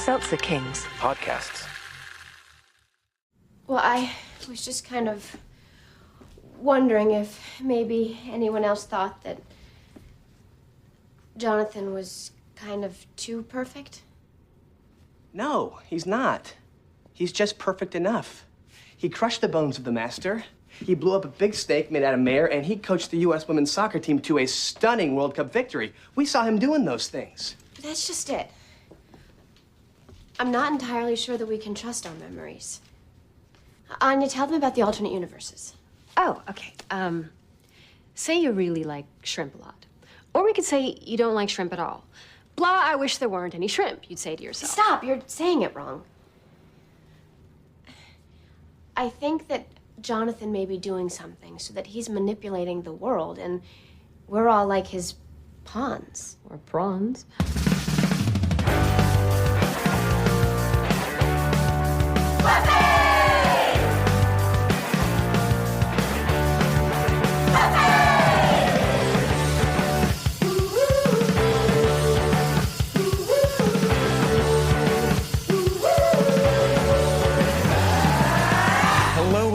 Seltzer Kings podcasts. Well, I was just kind of wondering if maybe anyone else thought that Jonathan was kind of too perfect. No, he's not. He's just perfect enough. He crushed the bones of the master. He blew up a big snake made out of mare, and he coached the U.S. women's soccer team to a stunning World Cup victory. We saw him doing those things. But that's just it. I'm not entirely sure that we can trust our memories. Anya, tell them about the alternate universes. Oh, okay. Say you really like shrimp a lot. Or we could say you don't like shrimp at all. Blah, I wish there weren't any shrimp, you'd say to yourself. Stop, you're saying it wrong. I think that Jonathan may be doing something so that he's manipulating the world, and we're all like his pawns. Or prawns.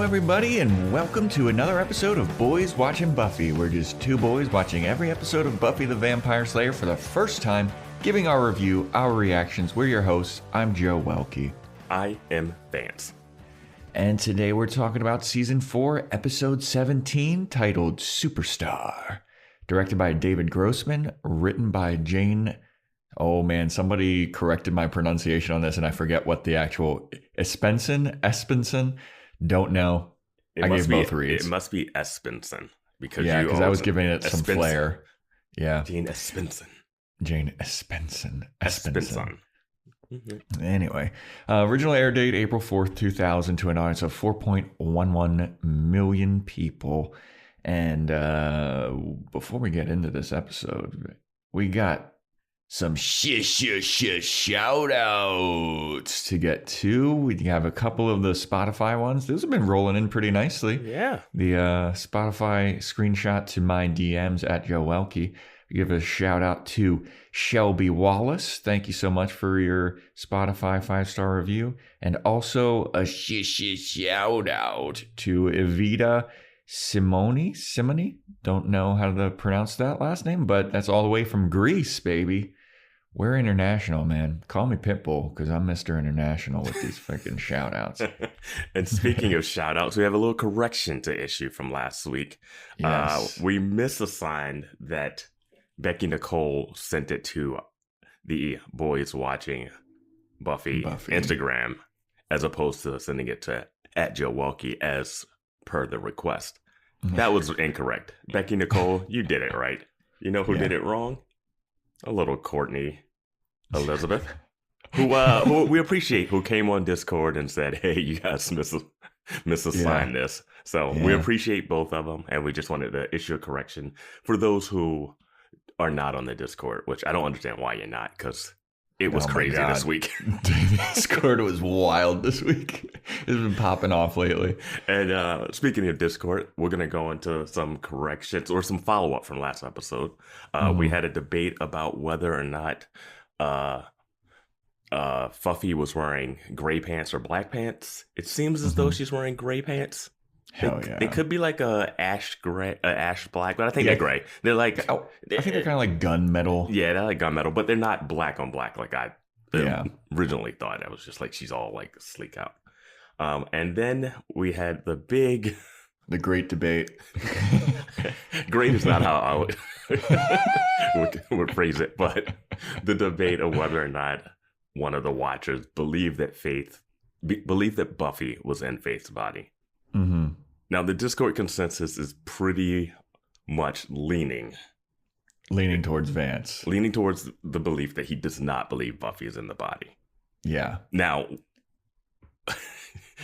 Everybody, and welcome to another episode of Boys Watching Buffy. We're just two boys watching every episode of Buffy the Vampire Slayer for the first time, giving our review, our reactions. We're your hosts. I'm Joe Welke. I am Vance. And today we're talking about Season 4, Episode 17, titled Superstar. Directed by David Grossman, written by Jane... Oh man, somebody corrected my pronunciation on this, and I forget what the actual... Espenson? Don't know. I gave both reads. It must be Espenson. Because I was giving it some flair. Yeah. Jane Espenson. Espenson. Mm-hmm. Anyway, original air date April 4th, 2000 to an audience of 4.11 million people. And before we get into this episode, we got some shout outs to get to. We have a couple of the Spotify ones. Those have been rolling in pretty nicely. Yeah. The Spotify screenshot to my DMs at Joe Welke. Give a shout out to Shelby Wallace. Thank you so much for your Spotify 5-star review. And also a shout out to Evita Simone. Don't know how to pronounce that last name, but that's all the way from Greece, baby. We're international, man. Call me Pitbull, because I'm Mr. International with these freaking shout-outs. And speaking of shout-outs, we have a little correction to issue from last week. Yes. We misassigned that Becky Nicole sent it to the Boys Watching Buffy Instagram, as opposed to sending it to at Joe Welke as per the request. That was incorrect. Becky Nicole, you did it right. You know who did it wrong? A little Courtney Elizabeth, who we appreciate, who came on Discord and said, hey, you guys misassigned this. So we appreciate both of them, and we just wanted to issue a correction for those who are not on the Discord, which I don't understand why you're not, because it was crazy this week. Discord was wild this week. It's been popping off lately. And speaking of Discord, we're going to go into some corrections or some follow-up from last episode. We had a debate about whether or not Fuffy was wearing gray pants or black pants. It seems as though she's wearing gray pants. Hell yeah. It could be like a ash black, but I think they're gray. They're like, I think they're kind of like gunmetal. Yeah, they're like gunmetal, but they're not black on black like I originally thought. I was just like, she's all like sleek out. And then we had the great debate. Great is not how I would phrase it, but the debate of whether or not one of the Watchers believed that Buffy was in Faith's body. Mm-hmm. Now, the Discord consensus is pretty much leaning towards Vance. Leaning towards the belief that he does not believe Buffy is in the body. Yeah. Now,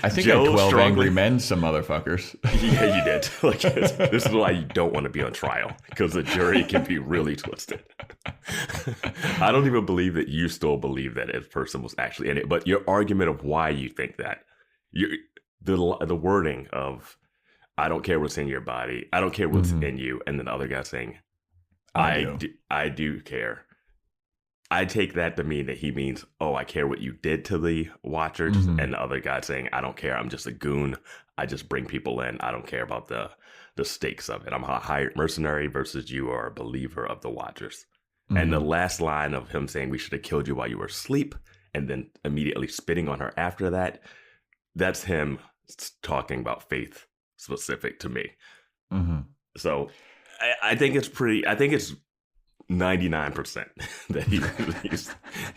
I think I had 12 angry men, some motherfuckers. Yeah, you did. Like, this is why you don't want to be on trial, because the jury can be really twisted. I don't even believe that you still believe that a person was actually in it, but your argument of why you think that, the wording of, I don't care what's in your body, I don't care what's in you, and then the other guy saying, I do care. I take that to mean that he means, oh, I care what you did to the Watchers, and the other guy saying, I don't care, I'm just a goon. I just bring people in. I don't care about the stakes of it. I'm a hired mercenary versus you are a believer of the Watchers. And the last line of him saying, we should have killed you while you were asleep, and then immediately spitting on her after that, that's him talking about faith specific to me. So I think it's 99% that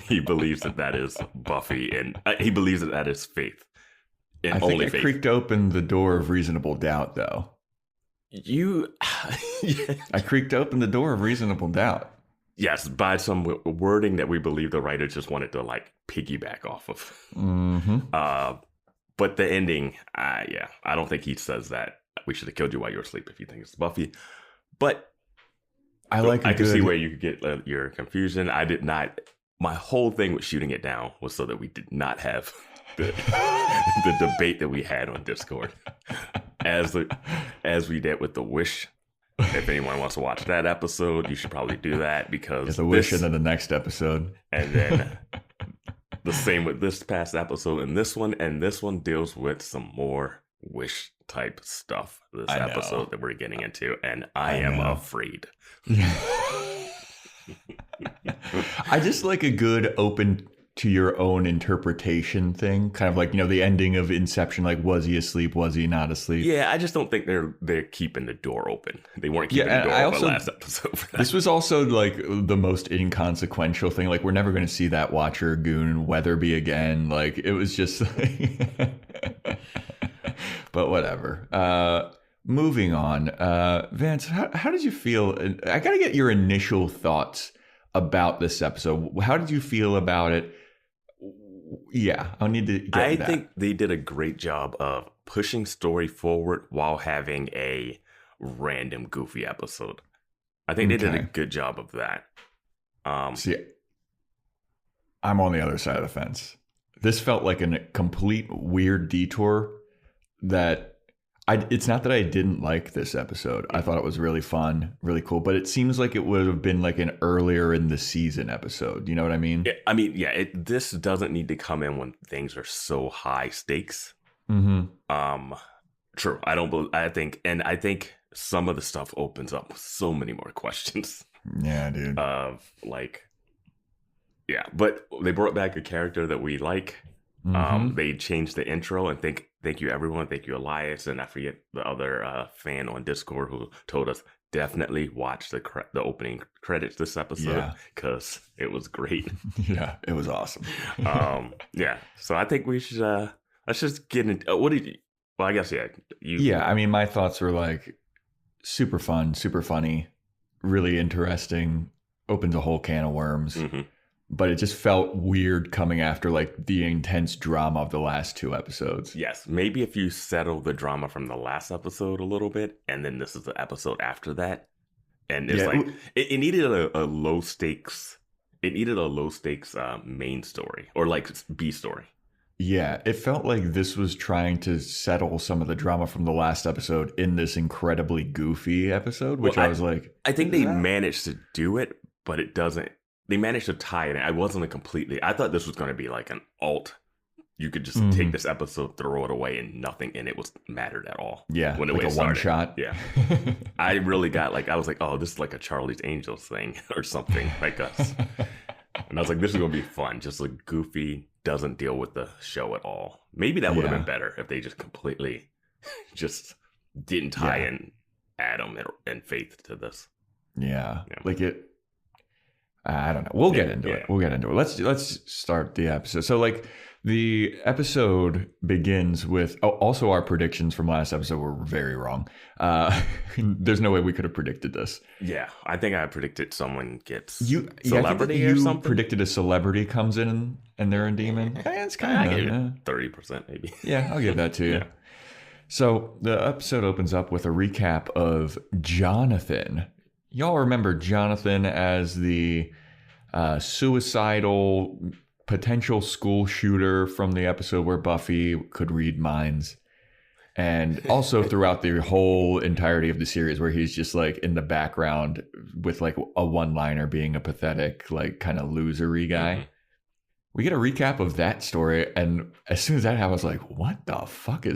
he believes that is Buffy, and he believes that is faith. And I think only it faith. creaked open the door of reasonable doubt, though. I creaked open the door of reasonable doubt. Yes, by some wording that we believe the writer just wanted to like piggyback off of. But the ending, I don't think he says that we should have killed you while you were asleep if you think it's Buffy. But I can see where you could get your confusion. I did not. My whole thing with shooting it down was so that we did not have the debate that we had on Discord, as we did with the Wish. If anyone wants to watch that episode, you should probably do that, because it's a Wish, and then the next episode, and then the same with this past episode and this one deals with some more Wish type stuff. This episode that we're getting into, and I am afraid. I just like a good open to your own interpretation thing, kind of like, the ending of Inception, like, was he asleep, was he not asleep? Yeah, I just don't think they're keeping the door open. They weren't keeping the door open last episode for that. This was also like the most inconsequential thing. Like, we're never going to see that Watcher goon Weatherby again. Like, it was just like but whatever. Moving on, Vance, how did you feel? I got to get your initial thoughts about this episode. How did you feel about it? Yeah, I'll need to get that. I think they did a great job of pushing story forward while having a random goofy episode. I think they did a good job of that. See, I'm on the other side of the fence. This felt like a complete weird detour that it's not that I didn't like this episode. I thought it was really fun, really cool, but it seems like it would have been like an earlier in the season episode. You know what I mean? This doesn't need to come in when things are so high stakes. True. I think some of the stuff opens up so many more questions. Yeah, dude. But they brought back a character that we like. They changed the intro, and thank you everyone. Thank you, Elias, and I forget the other fan on Discord who told us definitely watch the opening credits this episode, because it was great. Yeah, it was awesome. So I think we should let's just get into what did you? Well, I guess I mean, my thoughts were like super fun, super funny, really interesting. Opens a whole can of worms. But it just felt weird coming after like the intense drama of the last two episodes. Yes, maybe if you settle the drama from the last episode a little bit, and then this is the episode after that, and it's it needed a low stakes. It needed a low stakes main story, or like B story. Yeah, it felt like this was trying to settle some of the drama from the last episode in this incredibly goofy episode, which I was like, I think they managed to do it, but it doesn't. They managed to tie it in. I thought this was going to be like an alt. You could just take this episode, throw it away, and nothing in it was mattered at all. Yeah, when like a one shot. Yeah. I really got I was like, oh, this is like a Charlie's Angels thing or something like us. And I was like, this is going to be fun. Just like goofy, doesn't deal with the show at all. Maybe that would have been better if they just completely just didn't tie in Adam and Faith to this. Yeah. Like it. I don't know. We'll get into it. We'll get into it. Let's start the episode. So like the episode begins with also our predictions from last episode were very wrong. There's no way we could have predicted this. Yeah, I think I predicted someone gets celebrity or something. You predicted a celebrity comes in and they're a demon. It's kind of 30% maybe. Yeah, I'll give that to you. So the episode opens up with a recap of Jonathan. Y'all remember Jonathan as the suicidal potential school shooter from the episode where Buffy could read minds. And also throughout the whole entirety of the series where he's just like in the background with like a one-liner being a pathetic, like kind of losery guy. Mm-hmm. We get a recap of that story. And as soon as that happened, I was like, what the fuck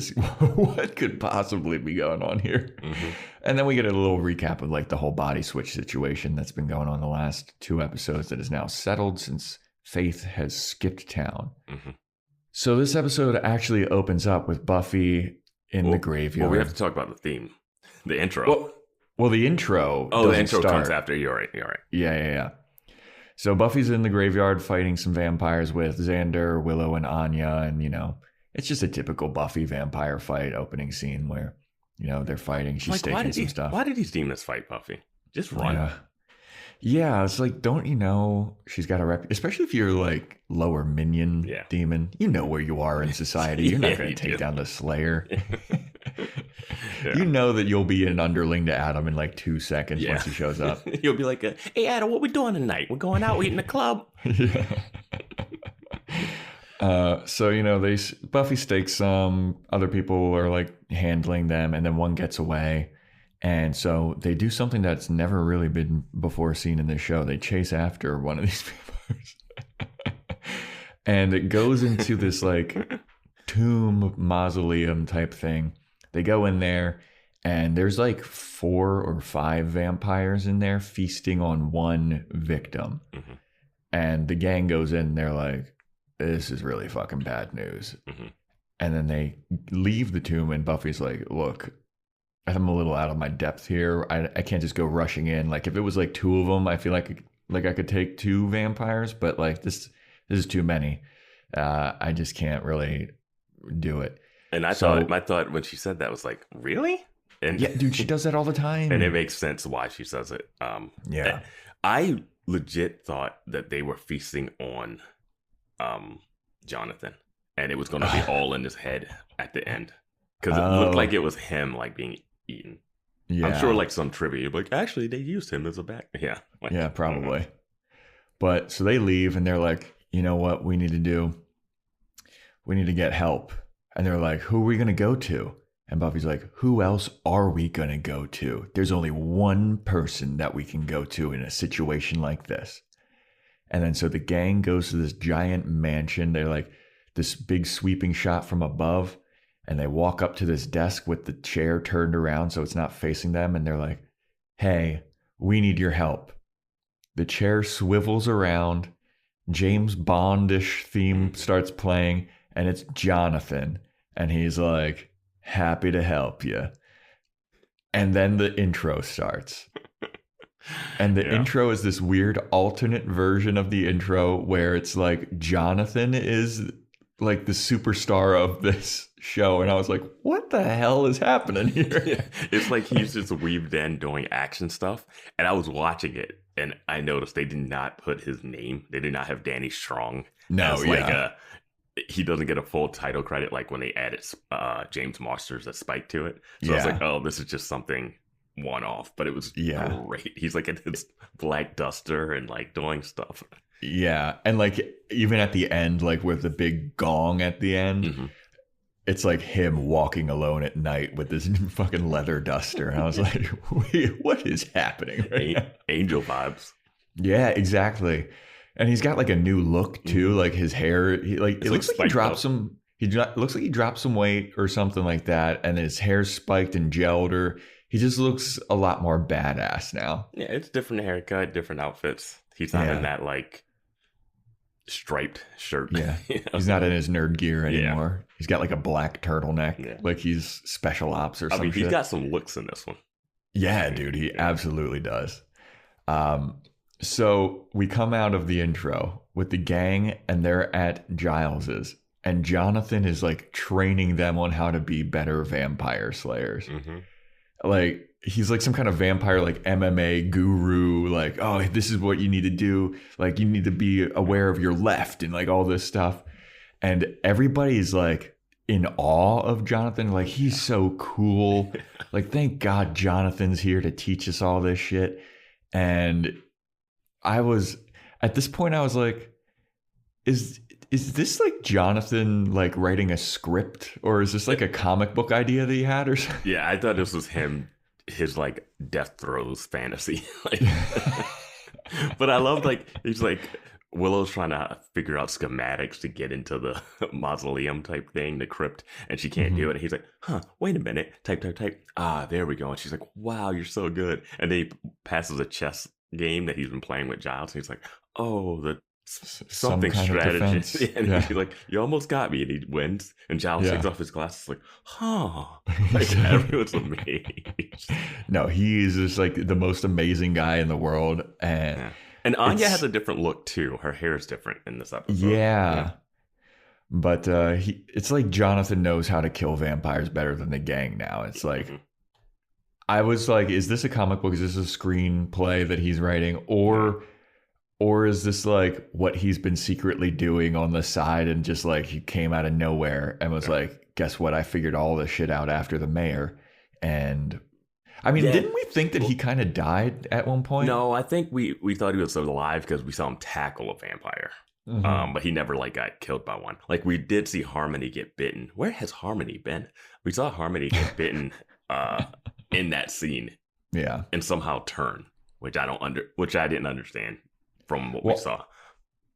what could possibly be going on here? Mm-hmm. And then we get a little recap of like the whole body switch situation that's been going on the last 2 episodes that is now settled since Faith has skipped town. Mm-hmm. So this episode actually opens up with Buffy in the graveyard. Well, we have to talk about the theme, the intro. Well, the intro. Oh, the intro comes after. You're right. Yeah. So Buffy's in the graveyard fighting some vampires with Xander, Willow, and Anya, and it's just a typical Buffy vampire fight opening scene where they're fighting. She's taking some stuff. Why did these demons fight Buffy? Just run. Yeah, it's like, don't you know she's got a rep? Especially if you're like lower minion demon, you know where you are in society. You're not going to take down the Slayer. You know that you'll be an underling to Adam in like 2 seconds once he shows up. You'll be like, hey, Adam, what we doing tonight? We're going out, we're eating the club. So, Buffy stakes some, other people are like handling them, and then one gets away. And so they do something that's never really been before seen in this show. They chase after one of these vampires. And it goes into this like tomb mausoleum type thing. They go in there and there's like 4 or 5 vampires in there feasting on one victim. Mm-hmm. And the gang goes in and they're like, this is really fucking bad news. Mm-hmm. And then they leave the tomb and Buffy's like, look, I'm a little out of my depth here. I can't just go rushing in. Like if it was like 2 of them, I feel like I could take 2 vampires, but like this is too many. I just can't really do it. And I thought when she said that was like, really? And yeah, dude, she does that all the time. And it makes sense why she says it. Yeah. I legit thought that they were feasting on Jonathan, and it was going to be all in his head at the end. Because it looked like it was him like being eaten. Yeah. I'm sure like some trivia, like actually they used him as a back. Yeah. Like, yeah, probably. Mm-hmm. But so they leave and they're like, you know what we need to do? We need to get help. And they're like, who are we going to go to? And Buffy's like, who else are we going to go to? There's only one person that we can go to in a situation like this. And then so the gang goes to this giant mansion. They're like this big sweeping shot from above. And they walk up to this desk with the chair turned around so it's not facing them. And they're like, hey, we need your help. The chair swivels around. James Bond-ish theme starts playing. And it's Jonathan. And he's like, happy to help you. And then the intro starts. And the intro is this weird alternate version of the intro where it's like Jonathan is like the superstar of this show, and I was like, what the hell is happening here? Yeah. It's like he's just weaved in doing action stuff, and I was watching it and I noticed they did not put his name. They did not have Danny Strong. He doesn't get a full title credit like when they added James Marsters as Spike to it. So I was like, oh, this is just something one-off, but it was great. He's like in his black duster and like doing stuff. Yeah, and like even at the end, like with the big gong at the end, mm-hmm. It's like him walking alone at night with this fucking leather duster. And I was like, wait, what is happening right now? Angel vibes. Yeah, exactly. And he's got like a new look too. Mm-hmm. Like his hair, it looks like he dropped some. Looks like he dropped some weight or something like that, and his hair's spiked and gelled. Or he just looks a lot more badass now. Yeah, it's different haircut, different outfits. He's not in that like striped shirt. Yeah, he's not in his nerd gear anymore. He's got like a black turtleneck, like he's special ops or something. He's got some looks in this one. Yeah, dude, he absolutely does. So we come out of the intro with the gang, and they're at Giles's, and Jonathan is like training them on how to be better vampire slayers. Mm-hmm. Like he's like some kind of vampire like MMA guru, like, oh, this is what you need to do. Like you need to be aware of your left and like all this stuff. And everybody's like in awe of Jonathan. Like he's so cool. Like, thank God Jonathan's here to teach us all this shit. And at this point I was like, is is this like Jonathan like writing a script, or is this like a comic book idea that he had or something? Yeah, I thought this was him, his like death throes fantasy. Like, but I love like he's like Willow's trying to figure out schematics to get into the mausoleum type thing, the crypt, and she can't do it. And he's like, wait a minute, type. Ah, there we go. And she's like, wow, you're so good. And then he passes a chess game that he's been playing with Giles. And he's like, oh, the something strategy. And he's like, you almost got me. And he wins. And Giles takes off his glasses like, like everyone's amazed. No, he's just like the most amazing guy in the world. And Anya has a different look too. Her hair is different in this episode. Yeah. But it's like Jonathan knows how to kill vampires better than the gang now. It's like, I was like, is this a comic book? Is this a screenplay that he's writing? Or is this like what he's been secretly doing on the side and just like he came out of nowhere and was like, guess what? I figured all this shit out after the mayor. And I mean, didn't we think that he kind of died at one point? No, I think we thought he was alive because we saw him tackle a vampire. But he never like got killed by one. Like we did see Harmony get bitten. Where has Harmony been? We saw Harmony get bitten in that scene. Yeah. And somehow turn, which I didn't understand from what we saw.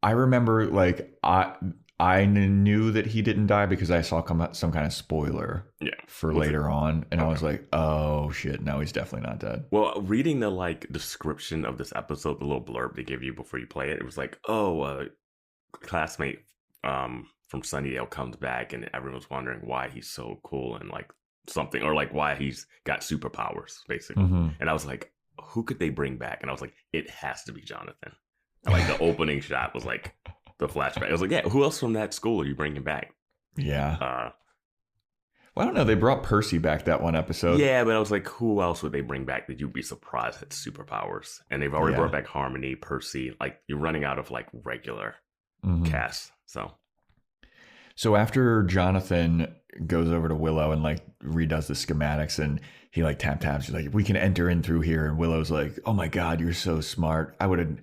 I remember like I knew that he didn't die because I saw some kind of spoiler for later on. And I was like, oh shit, no, he's definitely not dead. Well, reading the like description of this episode, the little blurb they give you before you play it, it was like, classmate from Sunnydale comes back and everyone's wondering why he's so cool and like something, or like why he's got superpowers, basically. And I was like, who could they bring back? And I was like, it has to be Jonathan. And like the opening shot was like the flashback. I was like, yeah, who else from that school are you bringing back? Yeah. Well, I don't know. They brought Percy back that one episode. Yeah, but I was like, who else would they bring back that you'd be surprised had superpowers? And they've already brought back Harmony, Percy. Like, you're running out of like regular casts. So after Jonathan goes over to Willow and like redoes the schematics and he like taps, he's like, we can enter in through here. And Willow's like, oh my God, you're so smart. I would have.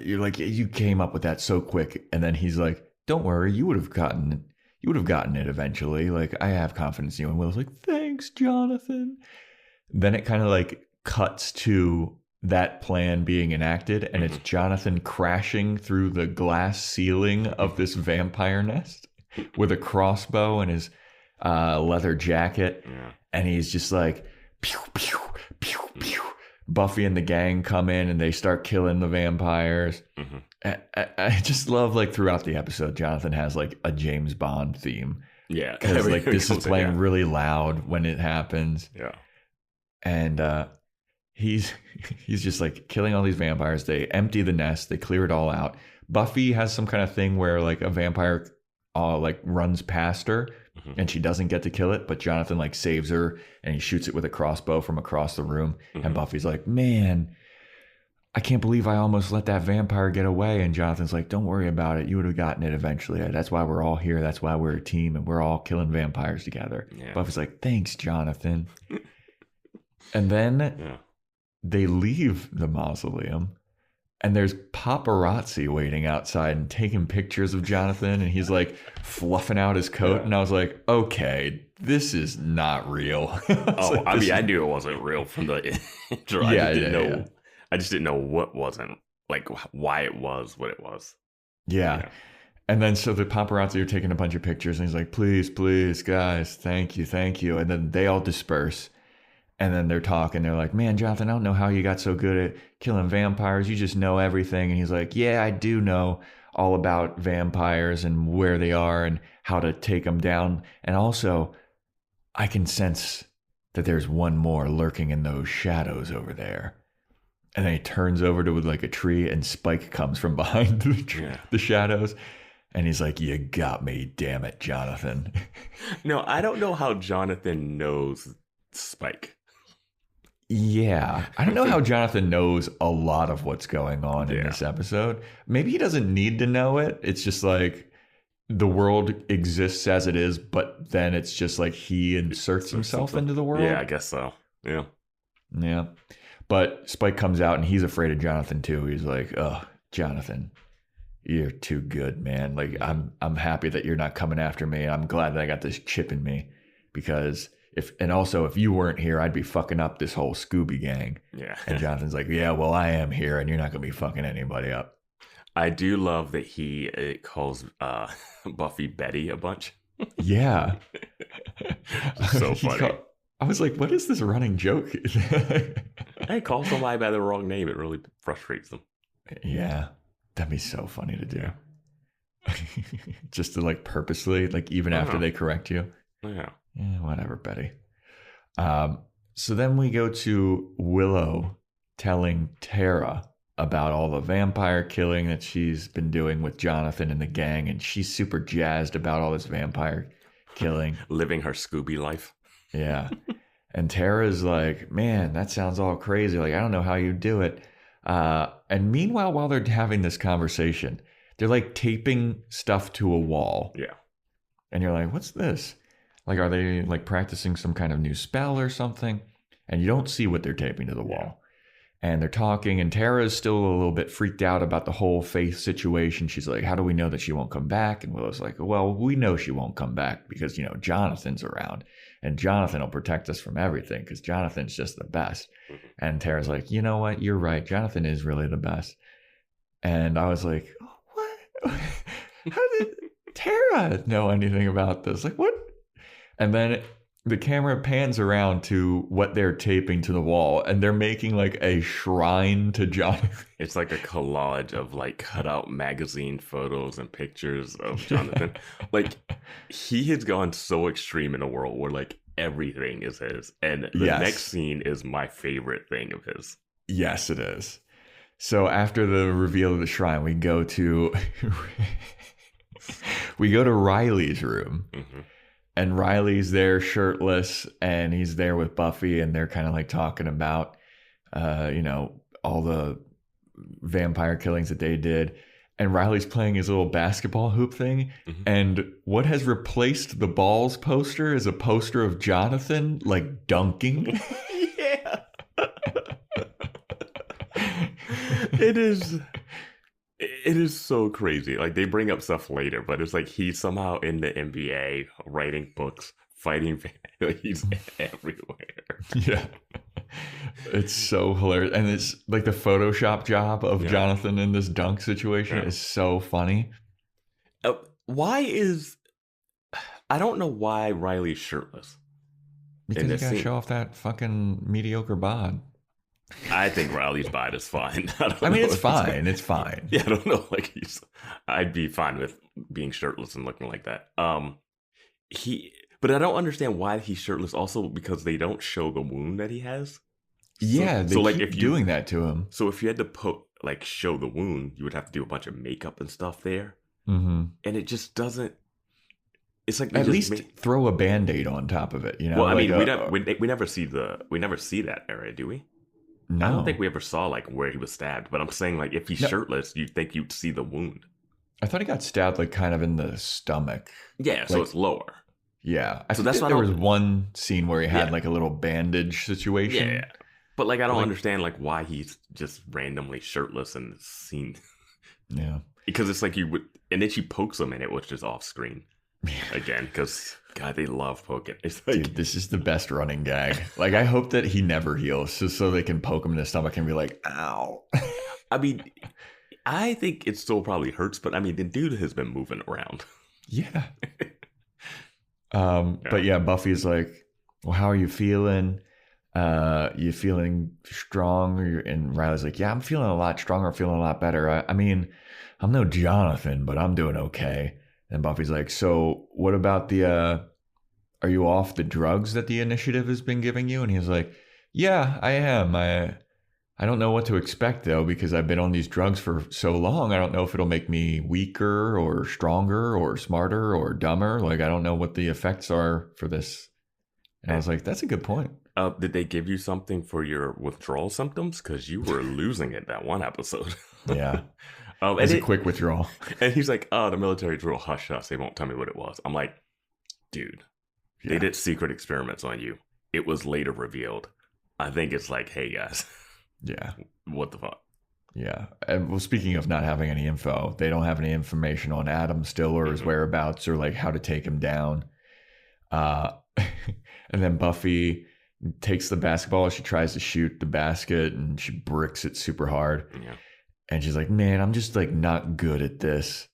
You're like, you came up with that so quick. And then he's like, don't worry, you would have gotten it eventually. Like, I have confidence in you. And Willow's like, thanks, Jonathan. Then it kind of like cuts to that plan being enacted, and it's Jonathan crashing through the glass ceiling of this vampire nest with a crossbow and his leather jacket. And he's just like, pew, pew, pew, pew. Buffy and the gang come in and they start killing the vampires. I just love like throughout the episode, Jonathan has like a James Bond theme. Yeah. Because like this is playing really loud when it happens. Yeah. And he's just like killing all these vampires. They empty the nest. They clear it all out. Buffy has some kind of thing where like a vampire like runs past her and she doesn't get to kill it, but Jonathan like saves her and he shoots it with a crossbow from across the room. And Buffy's like, man, I can't believe I almost let that vampire get away. And Jonathan's like, don't worry about it. You would have gotten it eventually. That's why we're all here. That's why we're a team and we're all killing vampires together. Yeah. Buffy's like, thanks, Jonathan. And then they leave the mausoleum. And there's paparazzi waiting outside and taking pictures of Jonathan. And he's like fluffing out his coat. And I was like, okay, this is not real. I knew it wasn't real from the intro. I just didn't know what wasn't, like why it was what it was. Yeah. And then so the paparazzi are taking a bunch of pictures. And he's like, please, please, guys, thank you. And then they all disperse. And then they're talking. They're like, man, Jonathan, I don't know how you got so good at killing vampires. You just know everything. And he's like, yeah, I do know all about vampires and where they are and how to take them down. And also, I can sense that there's one more lurking in those shadows over there. And then he turns over to like a tree and Spike comes from behind the shadows. And he's like, you got me, damn it, Jonathan. No, I don't know how Jonathan knows Spike. Yeah. I don't know how Jonathan knows a lot of what's going on in this episode. Maybe he doesn't need to know it. It's just like the world exists as it is, but then it's just like he inserts himself into the world. Yeah, I guess so. Yeah. Yeah. But Spike comes out and he's afraid of Jonathan too. He's like, oh, Jonathan, you're too good, man. Like, I'm happy that you're not coming after me. I'm glad that I got this chip in me, because if you weren't here, I'd be fucking up this whole Scooby gang. Yeah. And Jonathan's like, yeah, well, I am here, and you're not gonna be fucking anybody up. I do love that he calls Buffy Betty a bunch. Yeah. So funny. I was like, what is this running joke? Hey, call somebody by the wrong name. It really frustrates them. Yeah. That'd be so funny to do. Just to like purposely, like even after they correct you. Yeah. Yeah, whatever, Betty. So then we go to Willow telling Tara about all the vampire killing that she's been doing with Jonathan and the gang, and she's super jazzed about all this vampire killing. Living her Scooby life. Yeah. And Tara's like, man, that sounds all crazy. Like, I don't know how you do it. And meanwhile, while they're having this conversation, they're like taping stuff to a wall. Yeah. And you're like, what's this? Like, are they like practicing some kind of new spell or something? And you don't see what they're taping to the wall. And they're talking, and Tara's still a little bit freaked out about the whole Faith situation. She's like, how do we know that she won't come back? And Willow's like, well, we know she won't come back because, Jonathan's around. And Jonathan will protect us from everything because Jonathan's just the best. And Tara's like, you know what? You're right. Jonathan is really the best. And I was like, what? How did Tara know anything about this? Like, what? And then the camera pans around to what they're taping to the wall, and they're making like a shrine to Jonathan. It's like a collage of like cutout magazine photos and pictures of Jonathan. Like, he has gone so extreme in a world where like everything is his. And the next scene is my favorite thing of his. Yes, it is. So after the reveal of the shrine, we go to Riley's room. Mm-hmm. And Riley's there shirtless, and he's there with Buffy, and they're kind of like talking about, all the vampire killings that they did. And Riley's playing his little basketball hoop thing. Mm-hmm. And what has replaced the balls poster is a poster of Jonathan, like, dunking. Yeah. It is so crazy. Like, they bring up stuff later, but it's like he's somehow in the NBA, writing books, fighting. Like, he's everywhere. Yeah. It's so hilarious. And it's like the Photoshop job of Jonathan in this dunk situation is so funny. I don't know why Riley's shirtless. Because you gotta show off that fucking mediocre bod. I think Riley's bod is fine. I mean, it's fine. It's fine. Yeah, I don't know. Like, I'd be fine with being shirtless and looking like that. But I don't understand why he's shirtless. Also, because they don't show the wound that he has. Yeah, they keep doing that to him. So if you had to show the wound, you would have to do a bunch of makeup and stuff there. Mm-hmm. And it just doesn't. It's like at least throw a Band-Aid on top of it. Well, I mean, we never see that area, do we? No. I don't think we ever saw like where he was stabbed, but I'm saying like if he's shirtless, you'd think you'd see the wound. I thought he got stabbed like kind of in the stomach. Yeah, so it's lower. Yeah. So that's why there was one scene where he had like a little bandage situation. Yeah. But like I don't understand like why he's just randomly shirtless in the scene. Yeah. Because it's like you would, and then she pokes him in it, which is off screen. Again, because God, they love poking. It's like, dude, this is the best running gag. Like, I hope that he never heals, just so they can poke him in the stomach and be like, "Ow." I mean, I think it still probably hurts, but I mean, the dude has been moving around. Yeah. But yeah, Buffy's like, "Well, how are you feeling? You feeling strong?" And Riley's like, "Yeah, I'm feeling a lot stronger, feeling a lot better. I mean, I'm no Jonathan, but I'm doing okay." And Buffy's like, so what about are you off the drugs that the initiative has been giving you? And he's like, yeah, I am. I don't know what to expect, though, because I've been on these drugs for so long. I don't know if it'll make me weaker or stronger or smarter or dumber. Like, I don't know what the effects are for this. And I was like, that's a good point. Did they give you something for your withdrawal symptoms? Because you were losing it that one episode. Yeah. It's a quick withdrawal. And he's like, oh, the military drill, hush, hush. They won't tell me what it was. I'm like, dude, they did secret experiments on you. It was later revealed. I think it's like, hey, guys. Yeah. What the fuck? Yeah. And well, speaking of not having any info, they don't have any information on Adam still or his whereabouts or like how to take him down. And then Buffy takes the basketball. She tries to shoot the basket and she bricks it super hard. Yeah. And she's like, man, I'm just like not good at this.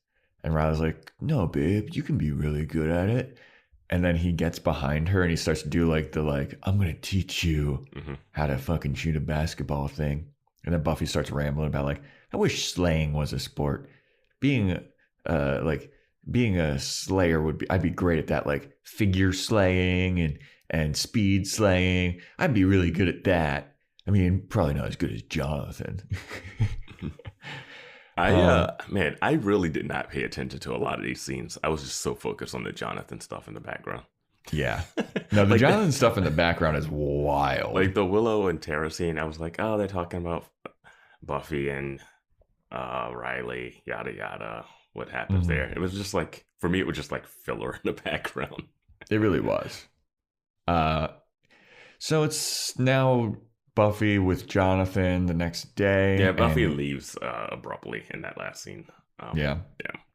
And Riley's like, no, babe, you can be really good at it. And then he gets behind her and he starts to do like I'm going to teach you how to fucking shoot a basketball thing. And then Buffy starts rambling about like, I wish slaying was a sport. Being a slayer I'd be great at that, like figure slaying and speed slaying. I'd be really good at that. I mean, probably not as good as Jonathan. I really did not pay attention to a lot of these scenes. I was just so focused on the Jonathan stuff in the background. Yeah. No, the Jonathan stuff in the background is wild. Like the Willow and Tara scene, I was like, oh, they're talking about Buffy and Riley, yada, yada. What happens there? It was just like, for me, it was just like filler in the background. It really was. So it's now Buffy with Jonathan the next day. Yeah, Buffy leaves abruptly in that last scene. Yeah,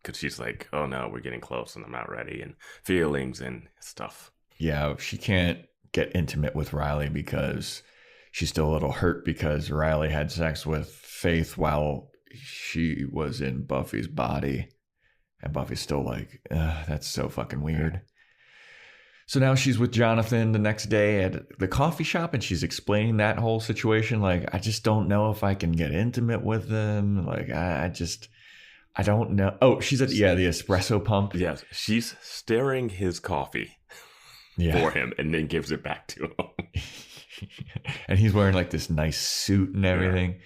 because she's like, oh no, we're getting close and I'm not ready, and feelings and stuff. Yeah, she can't get intimate with Riley because she's still a little hurt because Riley had sex with Faith while she was in Buffy's body. And Buffy's still like, that's so fucking weird. So now she's with Jonathan the next day at the coffee shop and she's explaining that whole situation. Like, I just don't know if I can get intimate with them. Like, I don't know. Oh, she's at the espresso pump. Yes, she's stirring his coffee for him and then gives it back to him. And he's wearing like this nice suit and everything. Yeah.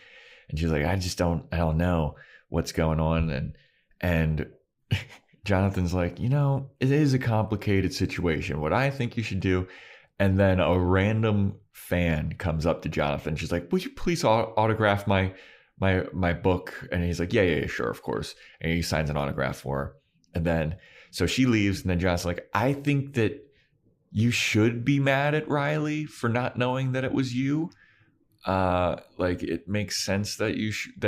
And she's like, I don't know what's going on. And Jonathan's like, it is a complicated situation. What I think you should do. And then a random fan comes up to Jonathan. She's like, would you please autograph my book? And he's like, yeah, sure, of course. And he signs an autograph for her. And then, so she leaves. And then Jonathan's like, I think that you should be mad at Riley for not knowing that it was you. Like it makes sense that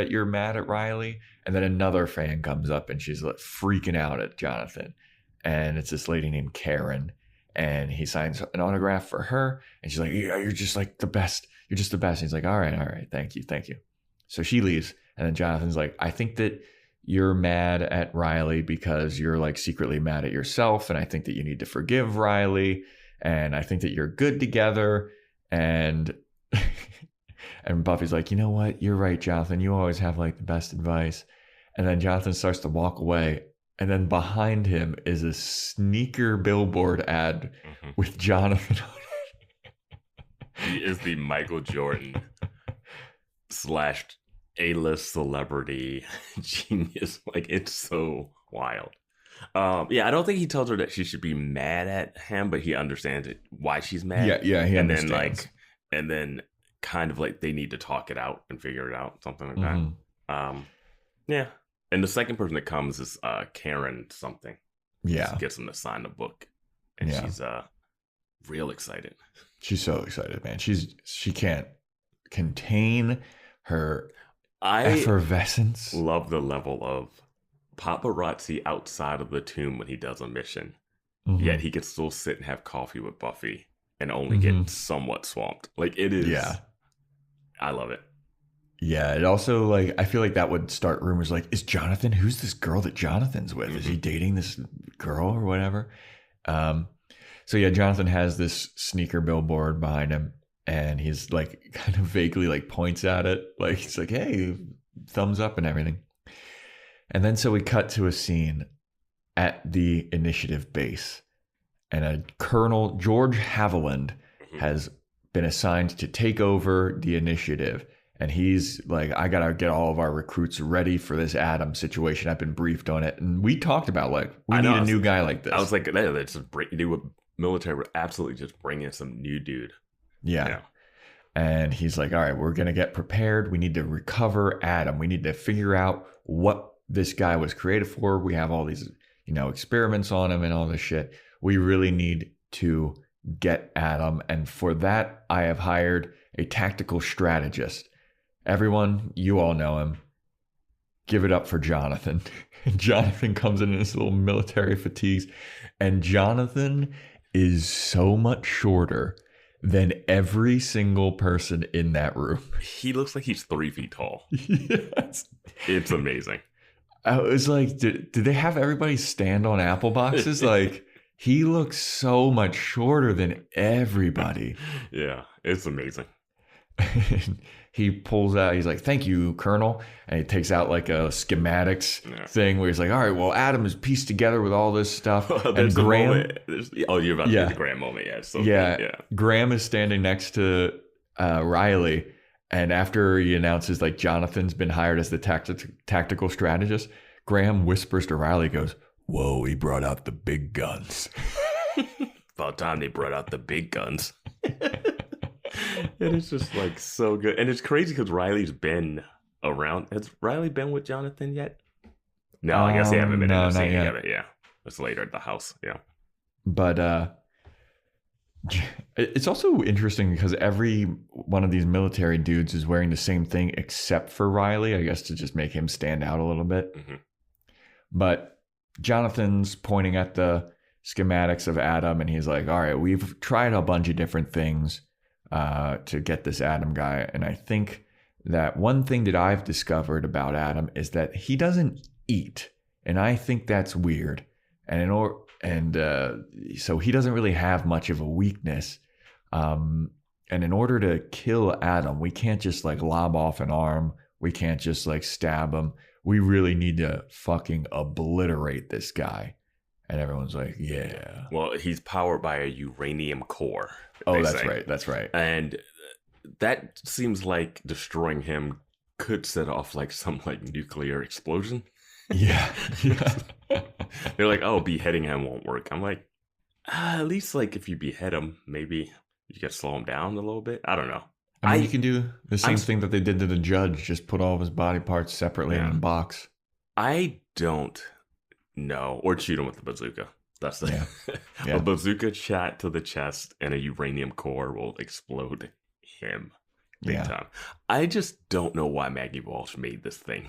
you're mad at Riley. And then another fan comes up and she's like freaking out at Jonathan. And it's this lady named Karen. And he signs an autograph for her. And she's like, yeah, you're just like the best. You're just the best. And he's like, all right. Thank you. So she leaves. And then Jonathan's like, I think that you're mad at Riley because you're like secretly mad at yourself. And I think that you need to forgive Riley. And I think that you're good together. And and Buffy's like, you know what? You're right, Jonathan. You always have like the best advice. And then Jonathan starts to walk away. And then behind him is a sneaker billboard ad with Jonathan on it. He is the Michael Jordan / A-list celebrity genius. Like, it's so wild. I don't think he tells her that she should be mad at him, but he understands why she's mad. Yeah, he understands. And then kind of like they need to talk it out and figure it out, something like that. And the second person that comes is Karen something. Yeah. She gets him to sign the book. And she's real excited. She's so excited, man. She can't contain her effervescence. Love the level of paparazzi outside of the tomb when he does a mission. Yet he can still sit and have coffee with Buffy and only get somewhat swamped. Like, it is. Yeah. I love it. Yeah, it also, like, I feel like that would start rumors like, is Jonathan, who's this girl that Jonathan's with? Is he dating this girl or whatever? So yeah, Jonathan has this sneaker billboard behind him and he's like kind of vaguely like points at it. Like, he's like, hey, thumbs up and everything. And then so we cut to a scene at the initiative base and a Colonel George Haviland has been assigned to take over the initiative. And he's like, I got to get all of our recruits ready for this Adam situation. I've been briefed on it. And we talked about, like, we need a new guy like this. I was like, that's military would absolutely just bring in some new dude. Yeah. And he's like, all right, we're going to get prepared. We need to recover Adam. We need to figure out what this guy was created for. We have all these, experiments on him and all this shit. We really need to get Adam. And for that, I have hired a tactical strategist. Everyone, you all know him. give it up for Jonathan. Jonathan comes in his little military fatigues, and Jonathan is so much shorter than every single person in that room. He looks like he's 3 feet tall. Yes. It's amazing. I was like, did they have everybody stand on apple boxes? Like, he looks so much shorter than everybody. Yeah, it's amazing. He pulls out, he's like, thank you, Colonel. And he takes out like a schematics thing where he's like, all right, well, Adam is pieced together with all this stuff. And Graham. You're about to get the Graham moment. Yeah. So yeah. Graham is standing next to Riley. And after he announces like Jonathan's been hired as the tactical strategist, Graham whispers to Riley, goes, whoa, he brought out the big guns. About time they brought out the big guns. And it's just like so good. And it's crazy because Riley's been around. Has Riley been with Jonathan yet? No, I guess they haven't been in the scene together. Yeah. It's later at the house. Yeah. But it's also interesting because every one of these military dudes is wearing the same thing except for Riley, I guess to just make him stand out a little bit. Mm-hmm. But Jonathan's pointing at the schematics of Adam and he's like, all right, we've tried a bunch of different things to get this Adam guy. And I think that one thing that I've discovered about Adam is that he doesn't eat. And I think that's weird. And so he doesn't really have much of a weakness. And in order to kill Adam, we can't just like lob off an arm. We can't just like stab him. We really need to fucking obliterate this guy. And everyone's like, yeah. Well, he's powered by a uranium core. Oh, that's right. That's right. And that seems like destroying him could set off like some like nuclear explosion. Yeah. They're like, oh, beheading him won't work. I'm like, at least like if you behead him, maybe you can slow him down a little bit. I don't know. I mean, you can do the same thing that they did to the judge. Just put all of his body parts separately in a box. I don't know. Or shoot him with a bazooka. That's the Yeah. A bazooka shot to the chest and a uranium core will explode him big time. I just don't know why Maggie Walsh made this thing.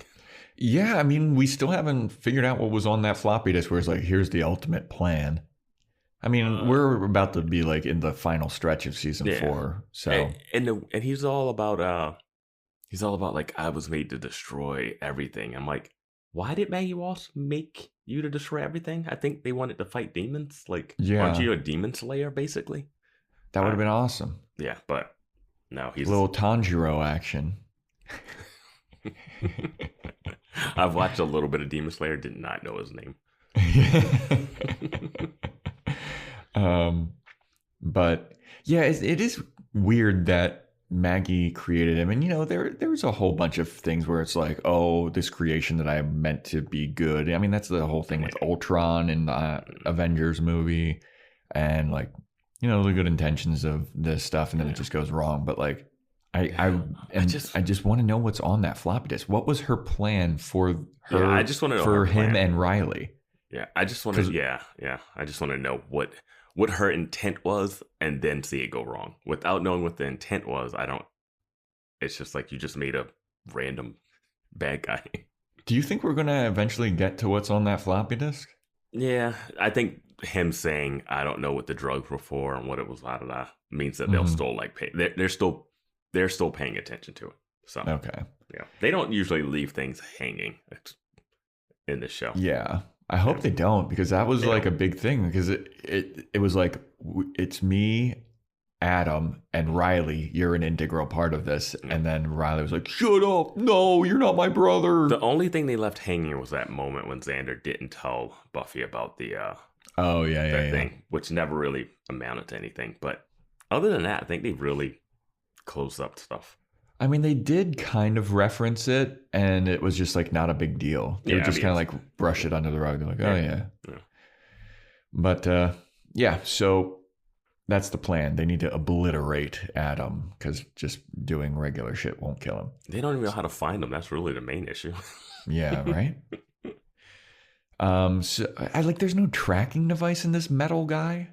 Yeah, I mean, we still haven't figured out what was on that floppy disk where it's like, here's the ultimate plan. I mean, we're about to be like in the final stretch of season 4. So and he's all about like, I was made to destroy everything. I'm like, why did Maggie Walsh make you to destroy everything? I think they wanted to fight demons. Like, aren't you a demon slayer, basically? That would have been awesome. Yeah, but no, he's a little Tanjiro action. I've watched a little bit of Demon Slayer, did not know his name. But yeah, it is weird that Maggie created him. And, you know, there's a whole bunch of things where it's like, oh, this creation that I meant to be good. I mean, that's the whole thing with Ultron in the Avengers movie and like, you know, the good intentions of this stuff. And then it just goes wrong. But like, I just want to know what's on that floppy disk. What was her plan for her? I just want to know for him and Riley. Yeah, I just want to. I just want to know what her intent was, and then see it go wrong. Without knowing what the intent was, I don't. It's just like you just made a random bad guy. Do you think we're gonna eventually get to what's on that floppy disk? Yeah, I think him saying I don't know what the drugs were for and what it was, means that they'll still like pay. They're still paying attention to it. So okay, yeah, they don't usually leave things hanging in the show. Yeah, I hope they don't, because that was like a big thing. Because it was like, it's me, Adam, and Riley. You're an integral part of this. And then Riley was like, "Shut up! No, you're not my brother." The only thing they left hanging was that moment when Xander didn't tell Buffy about the thing, which never really amounted to anything. But other than that, I think they really closed up stuff. I mean, they did kind of reference it, and it was just like not a big deal. They would just kind of like brush it under the rug. They're like, oh yeah. But so that's the plan. They need to obliterate Adam, because just doing regular shit won't kill him. They don't even know how to find him. That's really the main issue. Yeah, right. So I like, there's no tracking device in this metal guy.